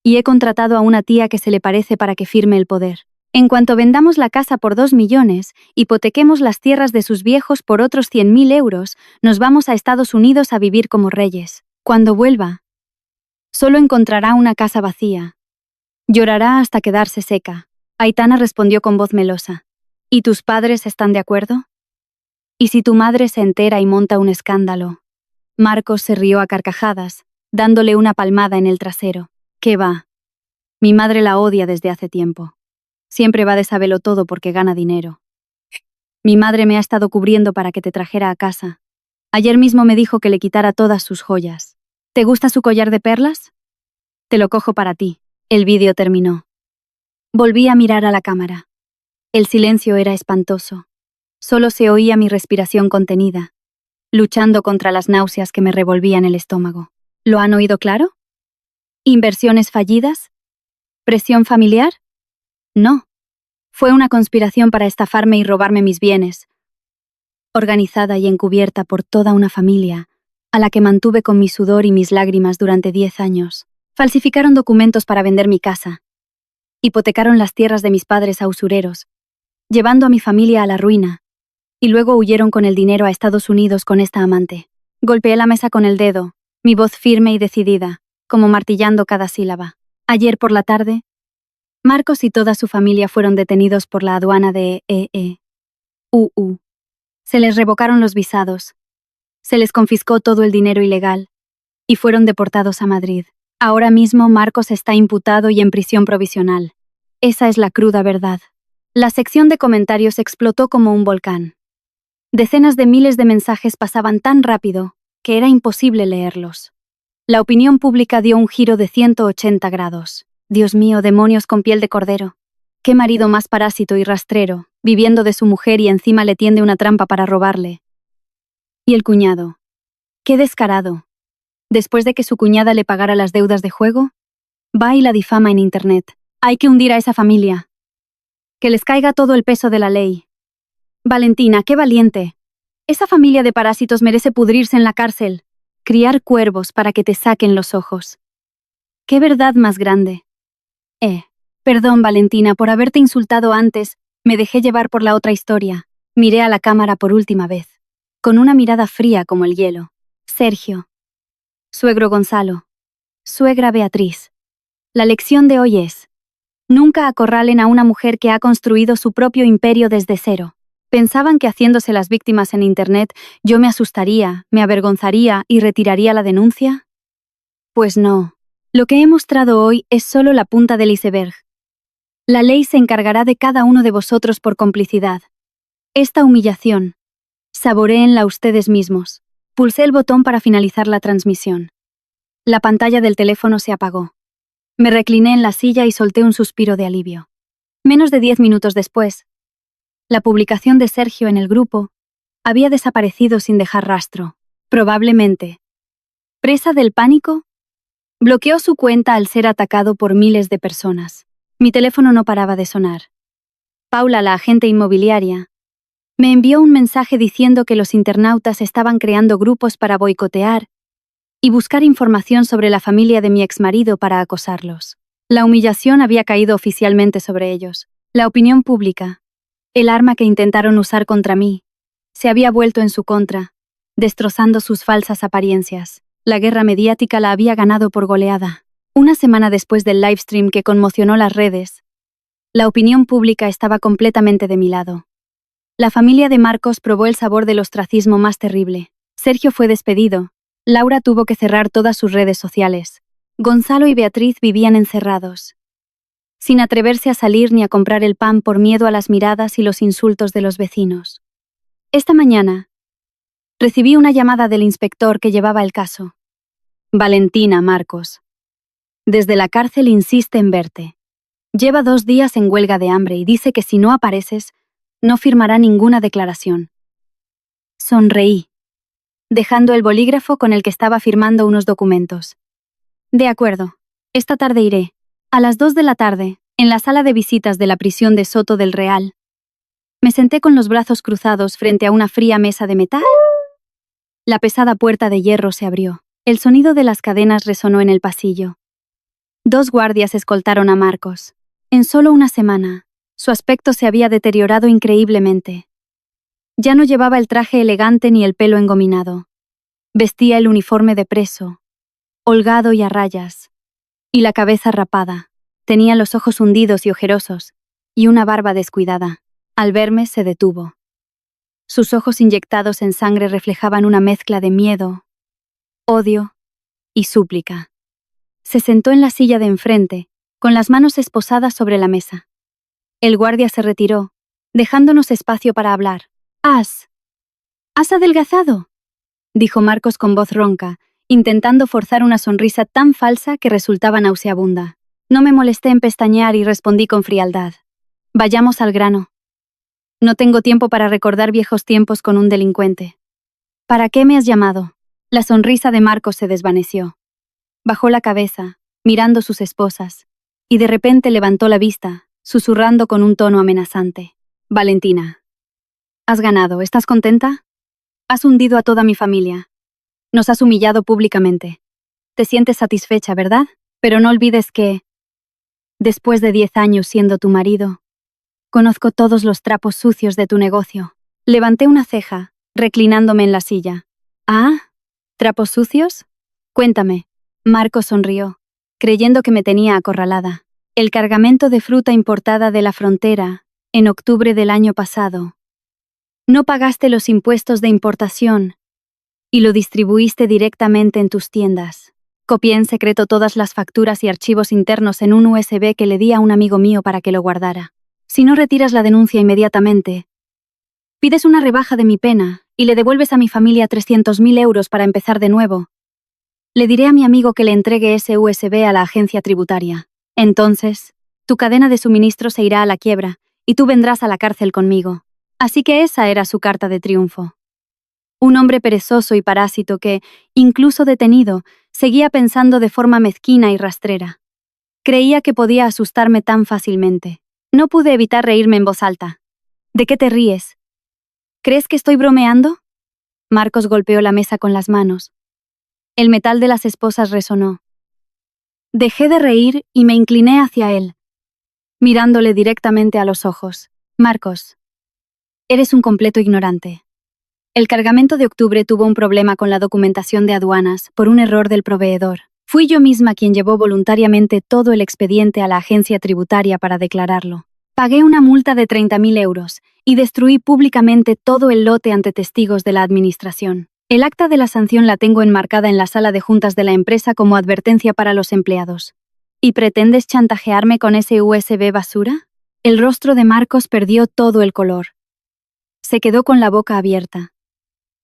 y he contratado a una tía que se le parece para que firme el poder. En cuanto vendamos la casa por 2 millones, hipotequemos las tierras de sus viejos por otros 100.000 euros, nos vamos a Estados Unidos a vivir como reyes. Cuando vuelva, solo encontrará una casa vacía. Llorará hasta quedarse seca. Aitana respondió con voz melosa. ¿Y tus padres están de acuerdo? ¿Y si tu madre se entera y monta un escándalo? Marcos se rió a carcajadas, dándole una palmada en el trasero. ¿Qué va? Mi madre la odia desde hace tiempo. Siempre va de sabelotodo porque gana dinero. Mi madre me ha estado cubriendo para que te trajera a casa. Ayer mismo me dijo que le quitara todas sus joyas. ¿Te gusta su collar de perlas? Te lo cojo para ti. El vídeo terminó. Volví a mirar a la cámara. El silencio era espantoso. Solo se oía mi respiración contenida, luchando contra las náuseas que me revolvían el estómago. ¿Lo han oído claro? ¿Inversiones fallidas? ¿Presión familiar? No. Fue una conspiración para estafarme y robarme mis bienes, organizada y encubierta por toda una familia, a la que mantuve con mi sudor y mis lágrimas durante 10 años. Falsificaron documentos para vender mi casa. Hipotecaron las tierras de mis padres a usureros, llevando a mi familia a la ruina, y luego huyeron con el dinero a Estados Unidos con esta amante. Golpeé la mesa con el dedo, mi voz firme y decidida, como martillando cada sílaba. Ayer por la tarde, Marcos y toda su familia fueron detenidos por la aduana de EEUU. Se les revocaron los visados, se les confiscó todo el dinero ilegal, y fueron deportados a Madrid. Ahora mismo Marcos está imputado y en prisión provisional. Esa es la cruda verdad. La sección de comentarios explotó como un volcán. Decenas de miles de mensajes pasaban tan rápido que era imposible leerlos. La opinión pública dio un giro de 180 grados. Dios mío, demonios con piel de cordero. Qué marido más parásito y rastrero, viviendo de su mujer y encima le tiende una trampa para robarle. Y el cuñado. ¡Qué descarado! Después de que su cuñada le pagara las deudas de juego, va y la difama en Internet. Hay que hundir a esa familia. Que les caiga todo el peso de la ley. Valentina, qué valiente. Esa familia de parásitos merece pudrirse en la cárcel. Criar cuervos para que te saquen los ojos. ¡Qué verdad más grande! Perdón, Valentina, por haberte insultado antes, me dejé llevar por la otra historia. Miré a la cámara por última vez, con una mirada fría como el hielo. Sergio. Suegro Gonzalo. Suegra Beatriz. La lección de hoy es: nunca acorralen a una mujer que ha construido su propio imperio desde cero. Pensaban que haciéndose las víctimas en Internet yo me asustaría, me avergonzaría y retiraría la denuncia. Pues no. Lo que he mostrado hoy es solo la punta del iceberg. La ley se encargará de cada uno de vosotros por complicidad. Esta humillación, saboréenla ustedes mismos. Pulsé el botón para finalizar la transmisión. La pantalla del teléfono se apagó. Me recliné en la silla y solté un suspiro de alivio. Menos de 10 minutos después, la publicación de Sergio en el grupo había desaparecido sin dejar rastro. Probablemente, presa del pánico, bloqueó su cuenta al ser atacado por miles de personas. Mi teléfono no paraba de sonar. Paula, la agente inmobiliaria, me envió un mensaje diciendo que los internautas estaban creando grupos para boicotear y buscar información sobre la familia de mi exmarido para acosarlos. La humillación había caído oficialmente sobre ellos. La opinión pública, el arma que intentaron usar contra mí, se había vuelto en su contra, destrozando sus falsas apariencias. La guerra mediática la había ganado por goleada. Una semana después del livestream que conmocionó las redes, la opinión pública estaba completamente de mi lado. La familia de Marcos probó el sabor del ostracismo más terrible. Sergio fue despedido. Laura tuvo que cerrar todas sus redes sociales. Gonzalo y Beatriz vivían encerrados, sin atreverse a salir ni a comprar el pan por miedo a las miradas y los insultos de los vecinos. Esta mañana, recibí una llamada del inspector que llevaba el caso. Valentina, Marcos. Desde la cárcel insiste en verte. Lleva 2 días en huelga de hambre y dice que si no apareces, no firmará ninguna declaración. Sonreí, dejando el bolígrafo con el que estaba firmando unos documentos. De acuerdo, esta tarde iré, a las 2 de la tarde, en la sala de visitas de la prisión de Soto del Real. Me senté con los brazos cruzados frente a una fría mesa de metal. La pesada puerta de hierro se abrió. El sonido de las cadenas resonó en el pasillo. 2 guardias escoltaron a Marcos. En solo una semana, su aspecto se había deteriorado increíblemente. Ya no llevaba el traje elegante ni el pelo engominado. Vestía el uniforme de preso, holgado y a rayas, y la cabeza rapada. Tenía los ojos hundidos y ojerosos, y una barba descuidada. Al verme, se detuvo. Sus ojos inyectados en sangre reflejaban una mezcla de miedo, odio y súplica. Se sentó en la silla de enfrente, con las manos esposadas sobre la mesa. El guardia se retiró, dejándonos espacio para hablar. ¿Has adelgazado?, dijo Marcos con voz ronca, intentando forzar una sonrisa tan falsa que resultaba nauseabunda. No me molesté en pestañear y respondí con frialdad. Vayamos al grano. No tengo tiempo para recordar viejos tiempos con un delincuente. ¿Para qué me has llamado? La sonrisa de Marcos se desvaneció. Bajó la cabeza, mirando sus esposas, y de repente levantó la vista, susurrando con un tono amenazante. Valentina, has ganado, ¿estás contenta? Has hundido a toda mi familia. Nos has humillado públicamente. Te sientes satisfecha, ¿verdad? Pero no olvides que, después de 10 años siendo tu marido, conozco todos los trapos sucios de tu negocio. Levanté una ceja, reclinándome en la silla. ¿Ah? ¿Trapos sucios? Cuéntame. Marcos sonrió, creyendo que me tenía acorralada. El cargamento de fruta importada de la frontera, en octubre del año pasado. No pagaste los impuestos de importación y lo distribuiste directamente en tus tiendas. Copié en secreto todas las facturas y archivos internos en un USB que le di a un amigo mío para que lo guardara. Si no retiras la denuncia inmediatamente, pides una rebaja de mi pena y le devuelves a mi familia 300.000 euros para empezar de nuevo. Le diré a mi amigo que le entregue ese USB a la agencia tributaria. Entonces, tu cadena de suministro se irá a la quiebra y tú vendrás a la cárcel conmigo. Así que esa era su carta de triunfo. Un hombre perezoso y parásito que, incluso detenido, seguía pensando de forma mezquina y rastrera. Creía que podía asustarme tan fácilmente. No pude evitar reírme en voz alta. ¿De qué te ríes? ¿Crees que estoy bromeando? Marcos golpeó la mesa con las manos. El metal de las esposas resonó. Dejé de reír y me incliné hacia él, mirándole directamente a los ojos. Marcos, eres un completo ignorante. El cargamento de octubre tuvo un problema con la documentación de aduanas por un error del proveedor. Fui yo misma quien llevó voluntariamente todo el expediente a la agencia tributaria para declararlo. Pagué una multa de 30.000 euros y destruí públicamente todo el lote ante testigos de la administración. El acta de la sanción la tengo enmarcada en la sala de juntas de la empresa como advertencia para los empleados. ¿Y pretendes chantajearme con ese USB basura? El rostro de Marcos perdió todo el color. Se quedó con la boca abierta,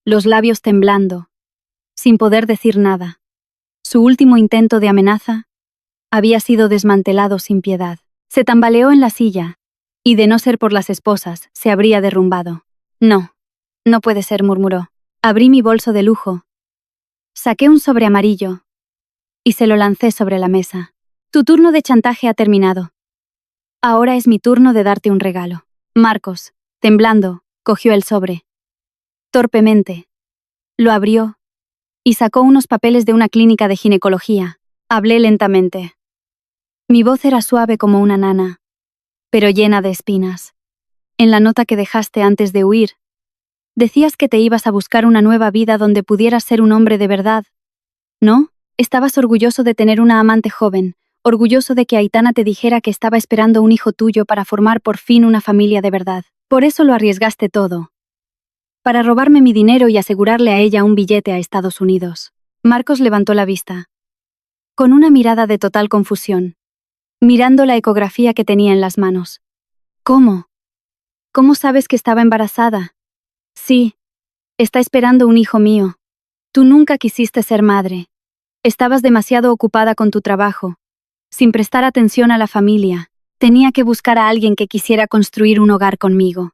los labios temblando, sin poder decir nada. Su último intento de amenaza había sido desmantelado sin piedad. Se tambaleó en la silla, y de no ser por las esposas, se habría derrumbado. No, no puede ser, murmuró. Abrí mi bolso de lujo. Saqué un sobre amarillo y se lo lancé sobre la mesa. Tu turno de chantaje ha terminado. Ahora es mi turno de darte un regalo. Marcos, temblando, cogió el sobre. Torpemente. Lo abrió y sacó unos papeles de una clínica de ginecología. Hablé lentamente. Mi voz era suave como una nana, pero llena de espinas. En la nota que dejaste antes de huir, decías que te ibas a buscar una nueva vida donde pudieras ser un hombre de verdad. ¿No? Estabas orgulloso de tener una amante joven, orgulloso de que Aitana te dijera que estaba esperando un hijo tuyo para formar por fin una familia de verdad. Por eso lo arriesgaste todo. Para robarme mi dinero y asegurarle a ella un billete a Estados Unidos. Marcos levantó la vista, con una mirada de total confusión, mirando la ecografía que tenía en las manos. ¿Cómo? ¿Cómo sabes que estaba embarazada? Sí, está esperando un hijo mío. Tú nunca quisiste ser madre. Estabas demasiado ocupada con tu trabajo, sin prestar atención a la familia. Tenía que buscar a alguien que quisiera construir un hogar conmigo.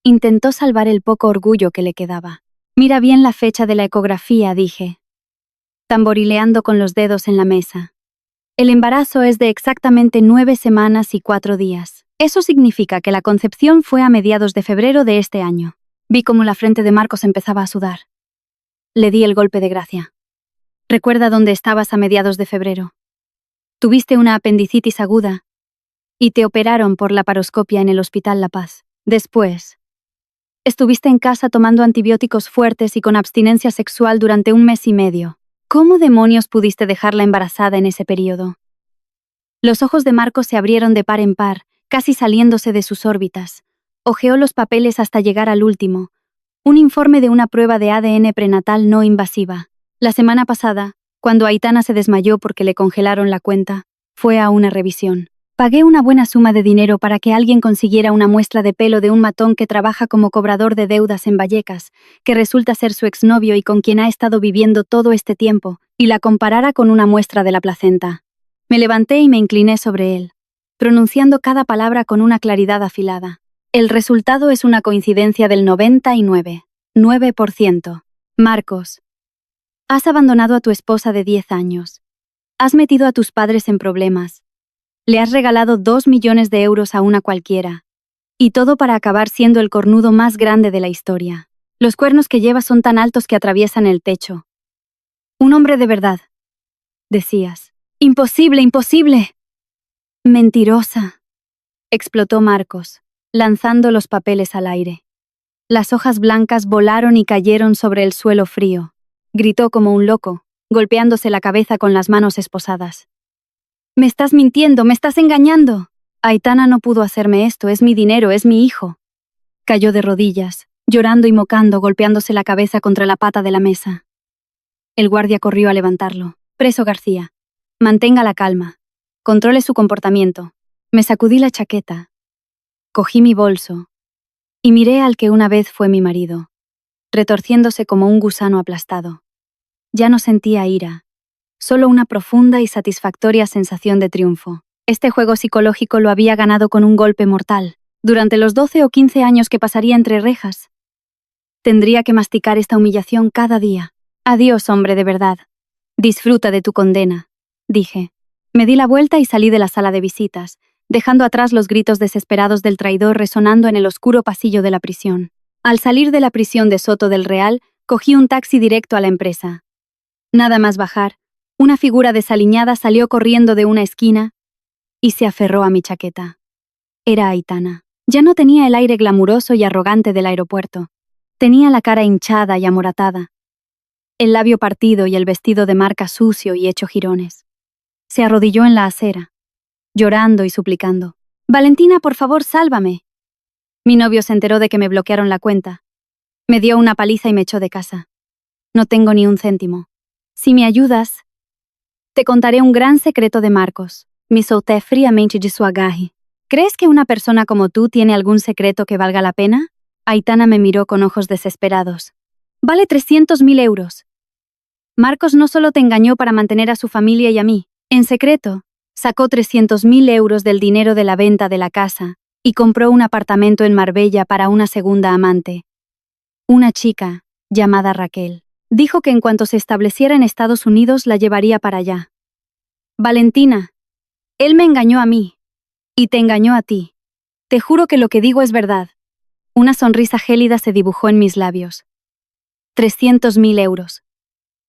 Intentó salvar el poco orgullo que le quedaba. Mira bien la fecha de la ecografía, dije, tamborileando con los dedos en la mesa. El embarazo es de exactamente 9 semanas y 4 días. Eso significa que la concepción fue a mediados de febrero de este año. Vi cómo la frente de Marcos empezaba a sudar. Le di el golpe de gracia. Recuerda dónde estabas a mediados de febrero. Tuviste una apendicitis aguda y te operaron por laparoscopia en el Hospital La Paz. Después, estuviste en casa tomando antibióticos fuertes y con abstinencia sexual durante 1 mes y medio. ¿Cómo demonios pudiste dejarla embarazada en ese periodo? Los ojos de Marcos se abrieron de par en par, casi saliéndose de sus órbitas. Hojeó los papeles hasta llegar al último, un informe de una prueba de ADN prenatal no invasiva. La semana pasada, cuando Aitana se desmayó porque le congelaron la cuenta, fue a una revisión. Pagué una buena suma de dinero para que alguien consiguiera una muestra de pelo de un matón que trabaja como cobrador de deudas en Vallecas, que resulta ser su exnovio y con quien ha estado viviendo todo este tiempo, y la comparara con una muestra de la placenta. Me levanté y me incliné sobre él, pronunciando cada palabra con una claridad afilada. El resultado es una coincidencia del 99,9%. Marcos, has abandonado a tu esposa de 10 años. Has metido a tus padres en problemas. Le has regalado 2 millones de euros a una cualquiera. Y todo para acabar siendo el cornudo más grande de la historia. Los cuernos que llevas son tan altos que atraviesan el techo. Un hombre de verdad, decías. ¡Imposible, imposible! Mentirosa, explotó Marcos, lanzando los papeles al aire. Las hojas blancas volaron y cayeron sobre el suelo frío. Gritó como un loco, golpeándose la cabeza con las manos esposadas. «Me estás mintiendo, me estás engañando. Aitana no pudo hacerme esto, es mi dinero, es mi hijo». Cayó de rodillas, llorando y mocando, golpeándose la cabeza contra la pata de la mesa. El guardia corrió a levantarlo. «Preso García. Mantenga la calma. Controle su comportamiento». Me sacudí la chaqueta. Cogí mi bolso y miré al que una vez fue mi marido, retorciéndose como un gusano aplastado. Ya no sentía ira, solo una profunda y satisfactoria sensación de triunfo. Este juego psicológico lo había ganado con un golpe mortal, durante los 12 o 15 años que pasaría entre rejas. Tendría que masticar esta humillación cada día. Adiós, hombre de verdad. Disfruta de tu condena, dije. Me di la vuelta y salí de la sala de visitas, dejando atrás los gritos desesperados del traidor resonando en el oscuro pasillo de la prisión. Al salir de la prisión de Soto del Real, cogí un taxi directo a la empresa. Nada más bajar, una figura desaliñada salió corriendo de una esquina y se aferró a mi chaqueta. Era Aitana. Ya no tenía el aire glamuroso y arrogante del aeropuerto. Tenía la cara hinchada y amoratada, el labio partido y el vestido de marca sucio y hecho jirones. Se arrodilló en la acera, llorando y suplicando. «Valentina, por favor, sálvame». Mi novio se enteró de que me bloquearon la cuenta. Me dio una paliza y me echó de casa. No tengo ni un céntimo. Si me ayudas, te contaré un gran secreto de Marcos. Me solté fríamente de su agarre. ¿Crees que una persona como tú tiene algún secreto que valga la pena? Aitana me miró con ojos desesperados. Vale 300.000 euros. Marcos no solo te engañó para mantener a su familia y a mí. En secreto, sacó 300.000 euros del dinero de la venta de la casa y compró un apartamento en Marbella para una segunda amante. Una chica, llamada Raquel. Dijo que en cuanto se estableciera en Estados Unidos la llevaría para allá. Valentina, él me engañó a mí. Y te engañó a ti. Te juro que lo que digo es verdad. Una sonrisa gélida se dibujó en mis labios. 300.000 euros.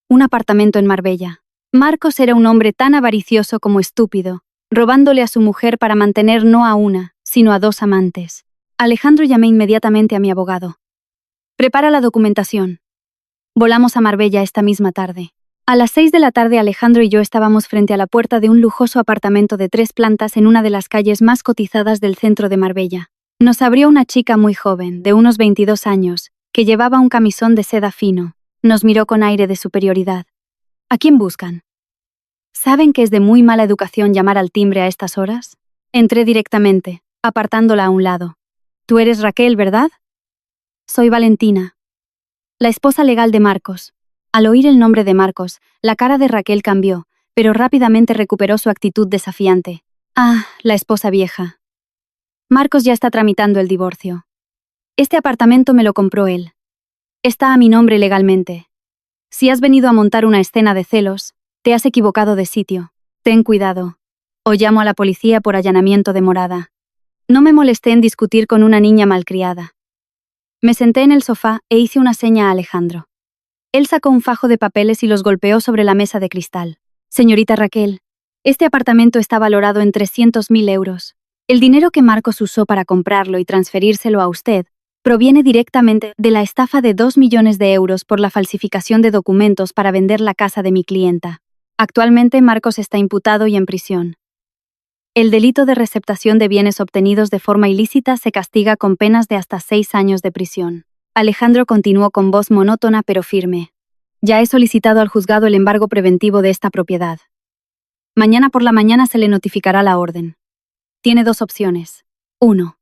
Un apartamento en Marbella. Marcos era un hombre tan avaricioso como estúpido, robándole a su mujer para mantener no a una, sino a 2 amantes. Alejandro llamé inmediatamente a mi abogado. Prepara la documentación. Volamos a Marbella esta misma tarde. A las 6 de la tarde Alejandro y yo estábamos frente a la puerta de un lujoso apartamento de 3 plantas en una de las calles más cotizadas del centro de Marbella. Nos abrió una chica muy joven, de unos 22 años, que llevaba un camisón de seda fino. Nos miró con aire de superioridad. ¿A quién buscan? ¿Saben que es de muy mala educación llamar al timbre a estas horas? Entré directamente, apartándola a un lado. Tú eres Raquel, ¿verdad? Soy Valentina, la esposa legal de Marcos. Al oír el nombre de Marcos, la cara de Raquel cambió, pero rápidamente recuperó su actitud desafiante. Ah, la esposa vieja. Marcos ya está tramitando el divorcio. Este apartamento me lo compró él. Está a mi nombre legalmente. Si has venido a montar una escena de celos, te has equivocado de sitio. Ten cuidado. O llamo a la policía por allanamiento de morada. No me molesté en discutir con una niña malcriada. Me senté en el sofá e hice una seña a Alejandro. Él sacó un fajo de papeles y los golpeó sobre la mesa de cristal. Señorita Raquel, este apartamento está valorado en 300.000 euros. El dinero que Marcos usó para comprarlo y transferírselo a usted proviene directamente de la estafa de 2 millones de euros por la falsificación de documentos para vender la casa de mi clienta. Actualmente Marcos está imputado y en prisión. El delito de receptación de bienes obtenidos de forma ilícita se castiga con penas de hasta 6 años de prisión. Alejandro continuó con voz monótona pero firme. Ya he solicitado al juzgado el embargo preventivo de esta propiedad. Mañana por la mañana se le notificará la orden. Tiene 2 opciones. 1.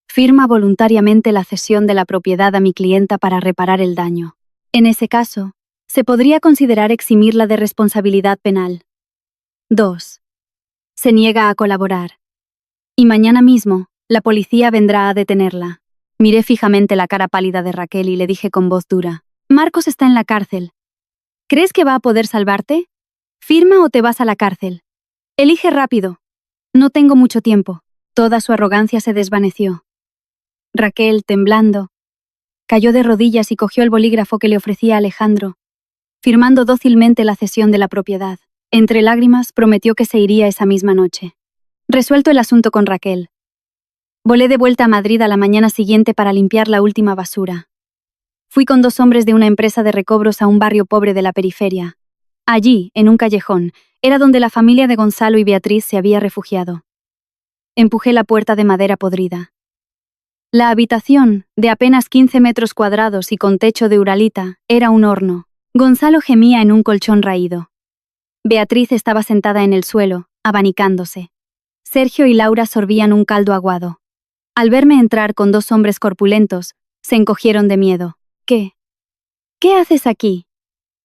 Firma voluntariamente la cesión de la propiedad a mi clienta para reparar el daño. En ese caso, se podría considerar eximirla de responsabilidad penal. 2. Se niega a colaborar. Y mañana mismo, la policía vendrá a detenerla. Miré fijamente la cara pálida de Raquel y le dije con voz dura. Marcos está en la cárcel. ¿Crees que va a poder salvarte? Firma o te vas a la cárcel. Elige rápido. No tengo mucho tiempo. Toda su arrogancia se desvaneció. Raquel, temblando, cayó de rodillas y cogió el bolígrafo que le ofrecía Alejandro, firmando dócilmente la cesión de la propiedad. Entre lágrimas, prometió que se iría esa misma noche. Resuelto el asunto con Raquel, volé de vuelta a Madrid a la mañana siguiente para limpiar la última basura. Fui con 2 hombres de una empresa de recobros a un barrio pobre de la periferia. Allí, en un callejón, era donde la familia de Gonzalo y Beatriz se había refugiado. Empujé la puerta de madera podrida. La habitación, de apenas 15 metros cuadrados y con techo de uralita, era un horno. Gonzalo gemía en un colchón raído. Beatriz estaba sentada en el suelo, abanicándose. Sergio y Laura sorbían un caldo aguado. Al verme entrar con 2 hombres corpulentos, se encogieron de miedo. ¿Qué? ¿Qué haces aquí?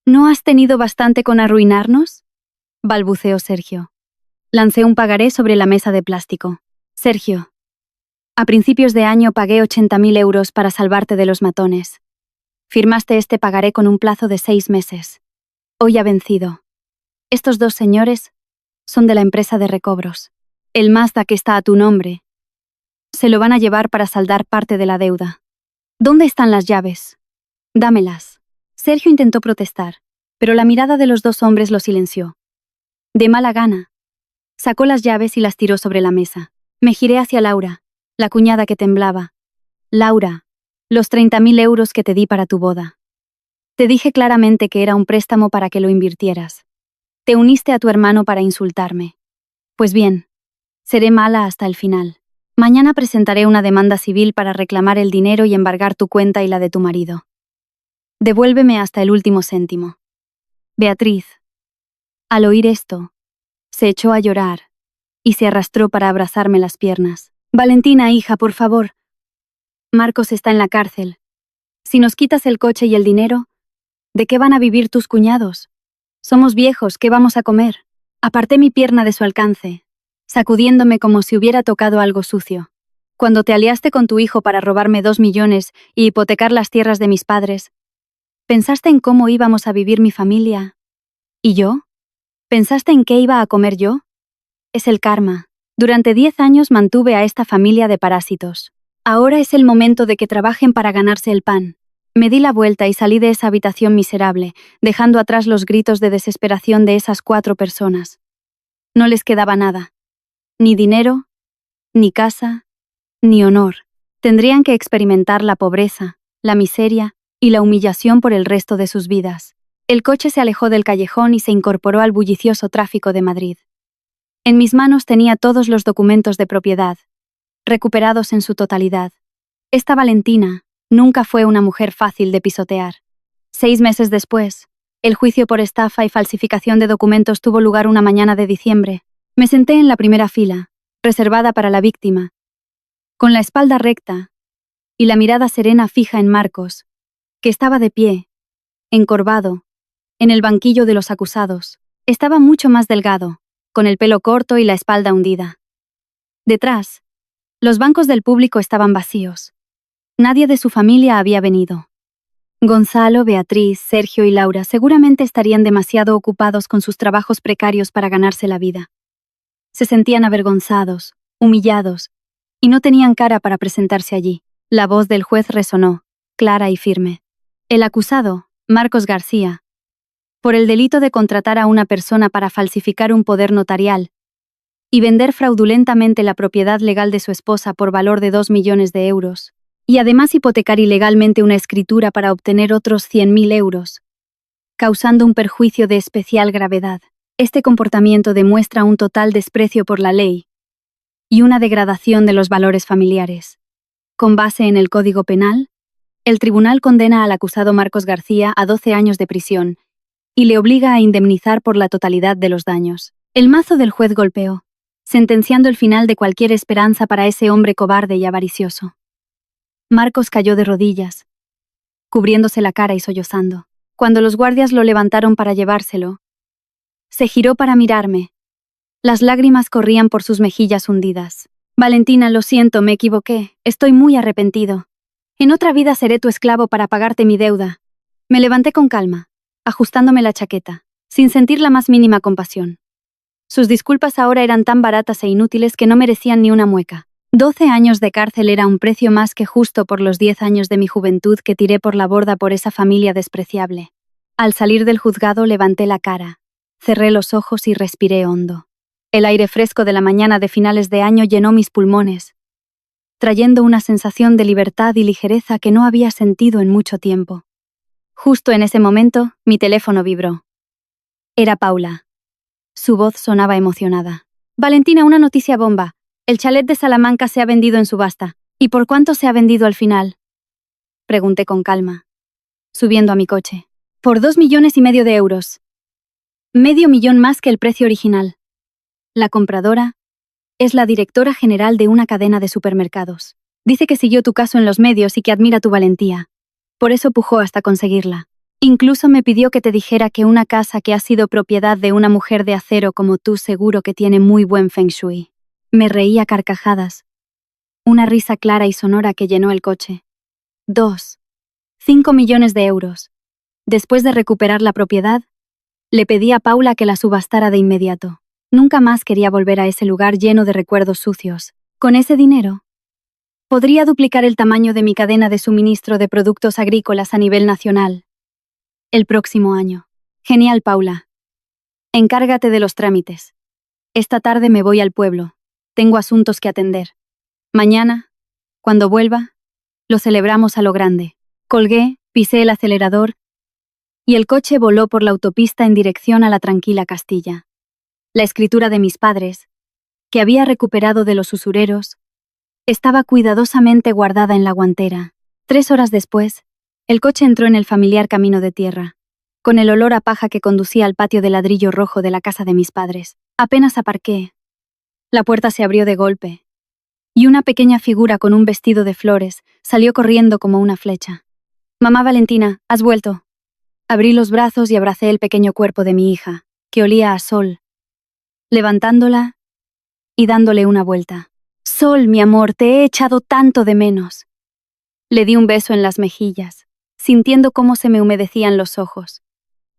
¿No has tenido bastante con arruinarnos? Balbuceó Sergio. Lancé un pagaré sobre la mesa de plástico. Sergio, a principios de año pagué 80.000 euros para salvarte de los matones. Firmaste este pagaré con un plazo de 6 meses. Hoy ha vencido. Estos 2 señores son de la empresa de recobros. El Mazda que está a tu nombre se lo van a llevar para saldar parte de la deuda. ¿Dónde están las llaves? Dámelas. Sergio intentó protestar, pero la mirada de los 2 hombres lo silenció. De mala gana, sacó las llaves y las tiró sobre la mesa. Me giré hacia Laura, la cuñada que temblaba. Laura, los 30.000 euros que te di para tu boda. Te dije claramente que era un préstamo para que lo invirtieras. Te uniste a tu hermano para insultarme. Pues bien, seré mala hasta el final. Mañana presentaré una demanda civil para reclamar el dinero y embargar tu cuenta y la de tu marido. Devuélveme hasta el último céntimo. Beatriz, al oír esto, se echó a llorar y se arrastró para abrazarme las piernas. Valentina, hija, por favor. Marcos está en la cárcel. Si nos quitas el coche y el dinero, ¿de qué van a vivir tus cuñados? Somos viejos, ¿qué vamos a comer? Aparté mi pierna de su alcance, sacudiéndome como si hubiera tocado algo sucio. Cuando te aliaste con tu hijo para robarme 2 millones y hipotecar las tierras de mis padres, ¿pensaste en cómo íbamos a vivir mi familia? ¿Y yo? ¿Pensaste en qué iba a comer yo? Es el karma. Durante 10 años mantuve a esta familia de parásitos. Ahora es el momento de que trabajen para ganarse el pan. Me di la vuelta y salí de esa habitación miserable, dejando atrás los gritos de desesperación de esas 4 personas. No les quedaba nada. Ni dinero, ni casa, ni honor. Tendrían que experimentar la pobreza, la miseria y la humillación por el resto de sus vidas. El coche se alejó del callejón y se incorporó al bullicioso tráfico de Madrid. En mis manos tenía todos los documentos de propiedad, recuperados en su totalidad. Esta Valentina nunca fue una mujer fácil de pisotear. 6 meses después, el juicio por estafa y falsificación de documentos tuvo lugar una mañana de diciembre. Me senté en la primera fila, reservada para la víctima, con la espalda recta y la mirada serena fija en Marcos, que estaba de pie, encorvado, en el banquillo de los acusados. Estaba mucho más delgado, con el pelo corto y la espalda hundida. Detrás, los bancos del público estaban vacíos. Nadie de su familia había venido. Gonzalo, Beatriz, Sergio y Laura seguramente estarían demasiado ocupados con sus trabajos precarios para ganarse la vida. Se sentían avergonzados, humillados, y no tenían cara para presentarse allí. La voz del juez resonó, clara y firme. El acusado, Marcos García, por el delito de contratar a una persona para falsificar un poder notarial y vender fraudulentamente la propiedad legal de su esposa por valor de 2 millones de euros, y además hipotecar ilegalmente una escritura para obtener otros 100.000 euros, causando un perjuicio de especial gravedad. Este comportamiento demuestra un total desprecio por la ley y una degradación de los valores familiares. Con base en el Código Penal, el tribunal condena al acusado Marcos García a 12 años de prisión y le obliga a indemnizar por la totalidad de los daños. El mazo del juez golpeó, sentenciando el final de cualquier esperanza para ese hombre cobarde y avaricioso. Marcos cayó de rodillas, cubriéndose la cara y sollozando. Cuando los guardias lo levantaron para llevárselo, se giró para mirarme. Las lágrimas corrían por sus mejillas hundidas. Valentina, lo siento, me equivoqué. Estoy muy arrepentido. En otra vida seré tu esclavo para pagarte mi deuda. Me levanté con calma, ajustándome la chaqueta, sin sentir la más mínima compasión. Sus disculpas ahora eran tan baratas e inútiles que no merecían ni una mueca. 12 años de cárcel era un precio más que justo por los 10 años de mi juventud que tiré por la borda por esa familia despreciable. Al salir del juzgado levanté la cara, cerré los ojos y respiré hondo. El aire fresco de la mañana de finales de año llenó mis pulmones, trayendo una sensación de libertad y ligereza que no había sentido en mucho tiempo. Justo en ese momento, mi teléfono vibró. Era Paula. Su voz sonaba emocionada. Valentina, una noticia bomba. El chalet de Salamanca se ha vendido en subasta. ¿Y por cuánto se ha vendido al final? Pregunté con calma, subiendo a mi coche. Por 2,5 millones de euros. Medio millón más que el precio original. La compradora es la directora general de una cadena de supermercados. Dice que siguió tu caso en los medios y que admira tu valentía. Por eso pujó hasta conseguirla. Incluso me pidió que te dijera que una casa que ha sido propiedad de una mujer de acero como tú seguro que tiene muy buen feng shui. Me reí a carcajadas. Una risa clara y sonora que llenó el coche. 2. 5 millones de euros. Después de recuperar la propiedad, le pedí a Paula que la subastara de inmediato. Nunca más quería volver a ese lugar lleno de recuerdos sucios. Con ese dinero, podría duplicar el tamaño de mi cadena de suministro de productos agrícolas a nivel nacional. El próximo año. Genial, Paula. Encárgate de los trámites. Esta tarde me voy al pueblo. Tengo asuntos que atender. Mañana, cuando vuelva, lo celebramos a lo grande. Colgué, pisé el acelerador y el coche voló por la autopista en dirección a la tranquila Castilla. La escritura de mis padres, que había recuperado de los usureros, estaba cuidadosamente guardada en la guantera. 3 horas después, el coche entró en el familiar camino de tierra, con el olor a paja que conducía al patio de ladrillo rojo de la casa de mis padres. Apenas aparqué. La puerta se abrió de golpe, y una pequeña figura con un vestido de flores salió corriendo como una flecha. «Mamá Valentina, has vuelto». Abrí los brazos y abracé el pequeño cuerpo de mi hija, que olía a sol, levantándola y dándole una vuelta. «Sol, mi amor, te he echado tanto de menos». Le di un beso en las mejillas, sintiendo cómo se me humedecían los ojos.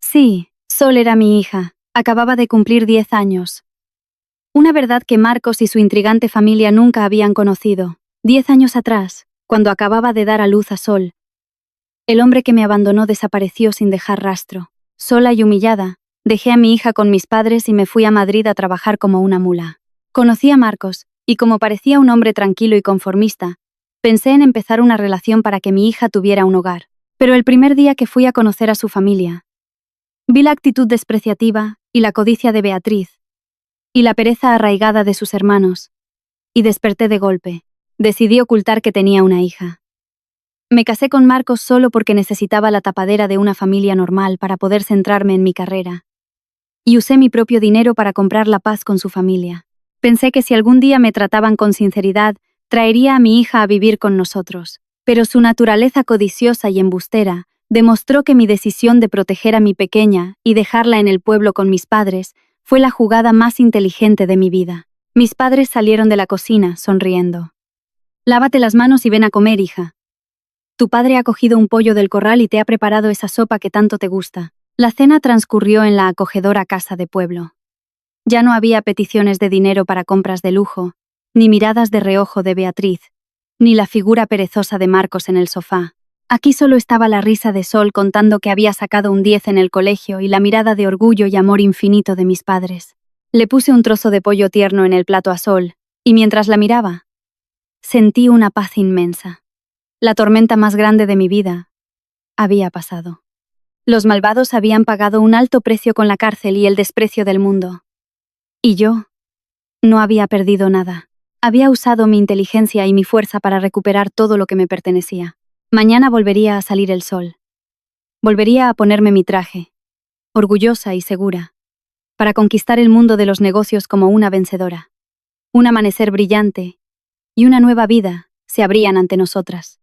Sí, Sol era mi hija, acababa de cumplir 10 años. Una verdad que Marcos y su intrigante familia nunca habían conocido. 10 años atrás, cuando acababa de dar a luz a Sol, el hombre que me abandonó desapareció sin dejar rastro. Sola y humillada, dejé a mi hija con mis padres y me fui a Madrid a trabajar como una mula. Conocí a Marcos, y como parecía un hombre tranquilo y conformista, pensé en empezar una relación para que mi hija tuviera un hogar. Pero el primer día que fui a conocer a su familia, vi la actitud despreciativa y la codicia de Beatriz, y la pereza arraigada de sus hermanos, y desperté de golpe. Decidí ocultar que tenía una hija. Me casé con Marcos solo porque necesitaba la tapadera de una familia normal para poder centrarme en mi carrera. Y usé mi propio dinero para comprar la paz con su familia. Pensé que si algún día me trataban con sinceridad, traería a mi hija a vivir con nosotros. Pero su naturaleza codiciosa y embustera demostró que mi decisión de proteger a mi pequeña y dejarla en el pueblo con mis padres fue la jugada más inteligente de mi vida. Mis padres salieron de la cocina, sonriendo. «Lávate las manos y ven a comer, hija. Tu padre ha cogido un pollo del corral y te ha preparado esa sopa que tanto te gusta». La cena transcurrió en la acogedora casa de pueblo. Ya no había peticiones de dinero para compras de lujo, ni miradas de reojo de Beatriz, ni la figura perezosa de Marcos en el sofá. Aquí solo estaba la risa de Sol contando que había sacado un 10 en el colegio y la mirada de orgullo y amor infinito de mis padres. Le puse un trozo de pollo tierno en el plato a Sol, y mientras la miraba, sentí una paz inmensa. La tormenta más grande de mi vida había pasado. Los malvados habían pagado un alto precio con la cárcel y el desprecio del mundo. Y yo no había perdido nada. Había usado mi inteligencia y mi fuerza para recuperar todo lo que me pertenecía. Mañana volvería a salir el sol. Volvería a ponerme mi traje, orgullosa y segura, para conquistar el mundo de los negocios como una vencedora. Un amanecer brillante y una nueva vida se abrían ante nosotras.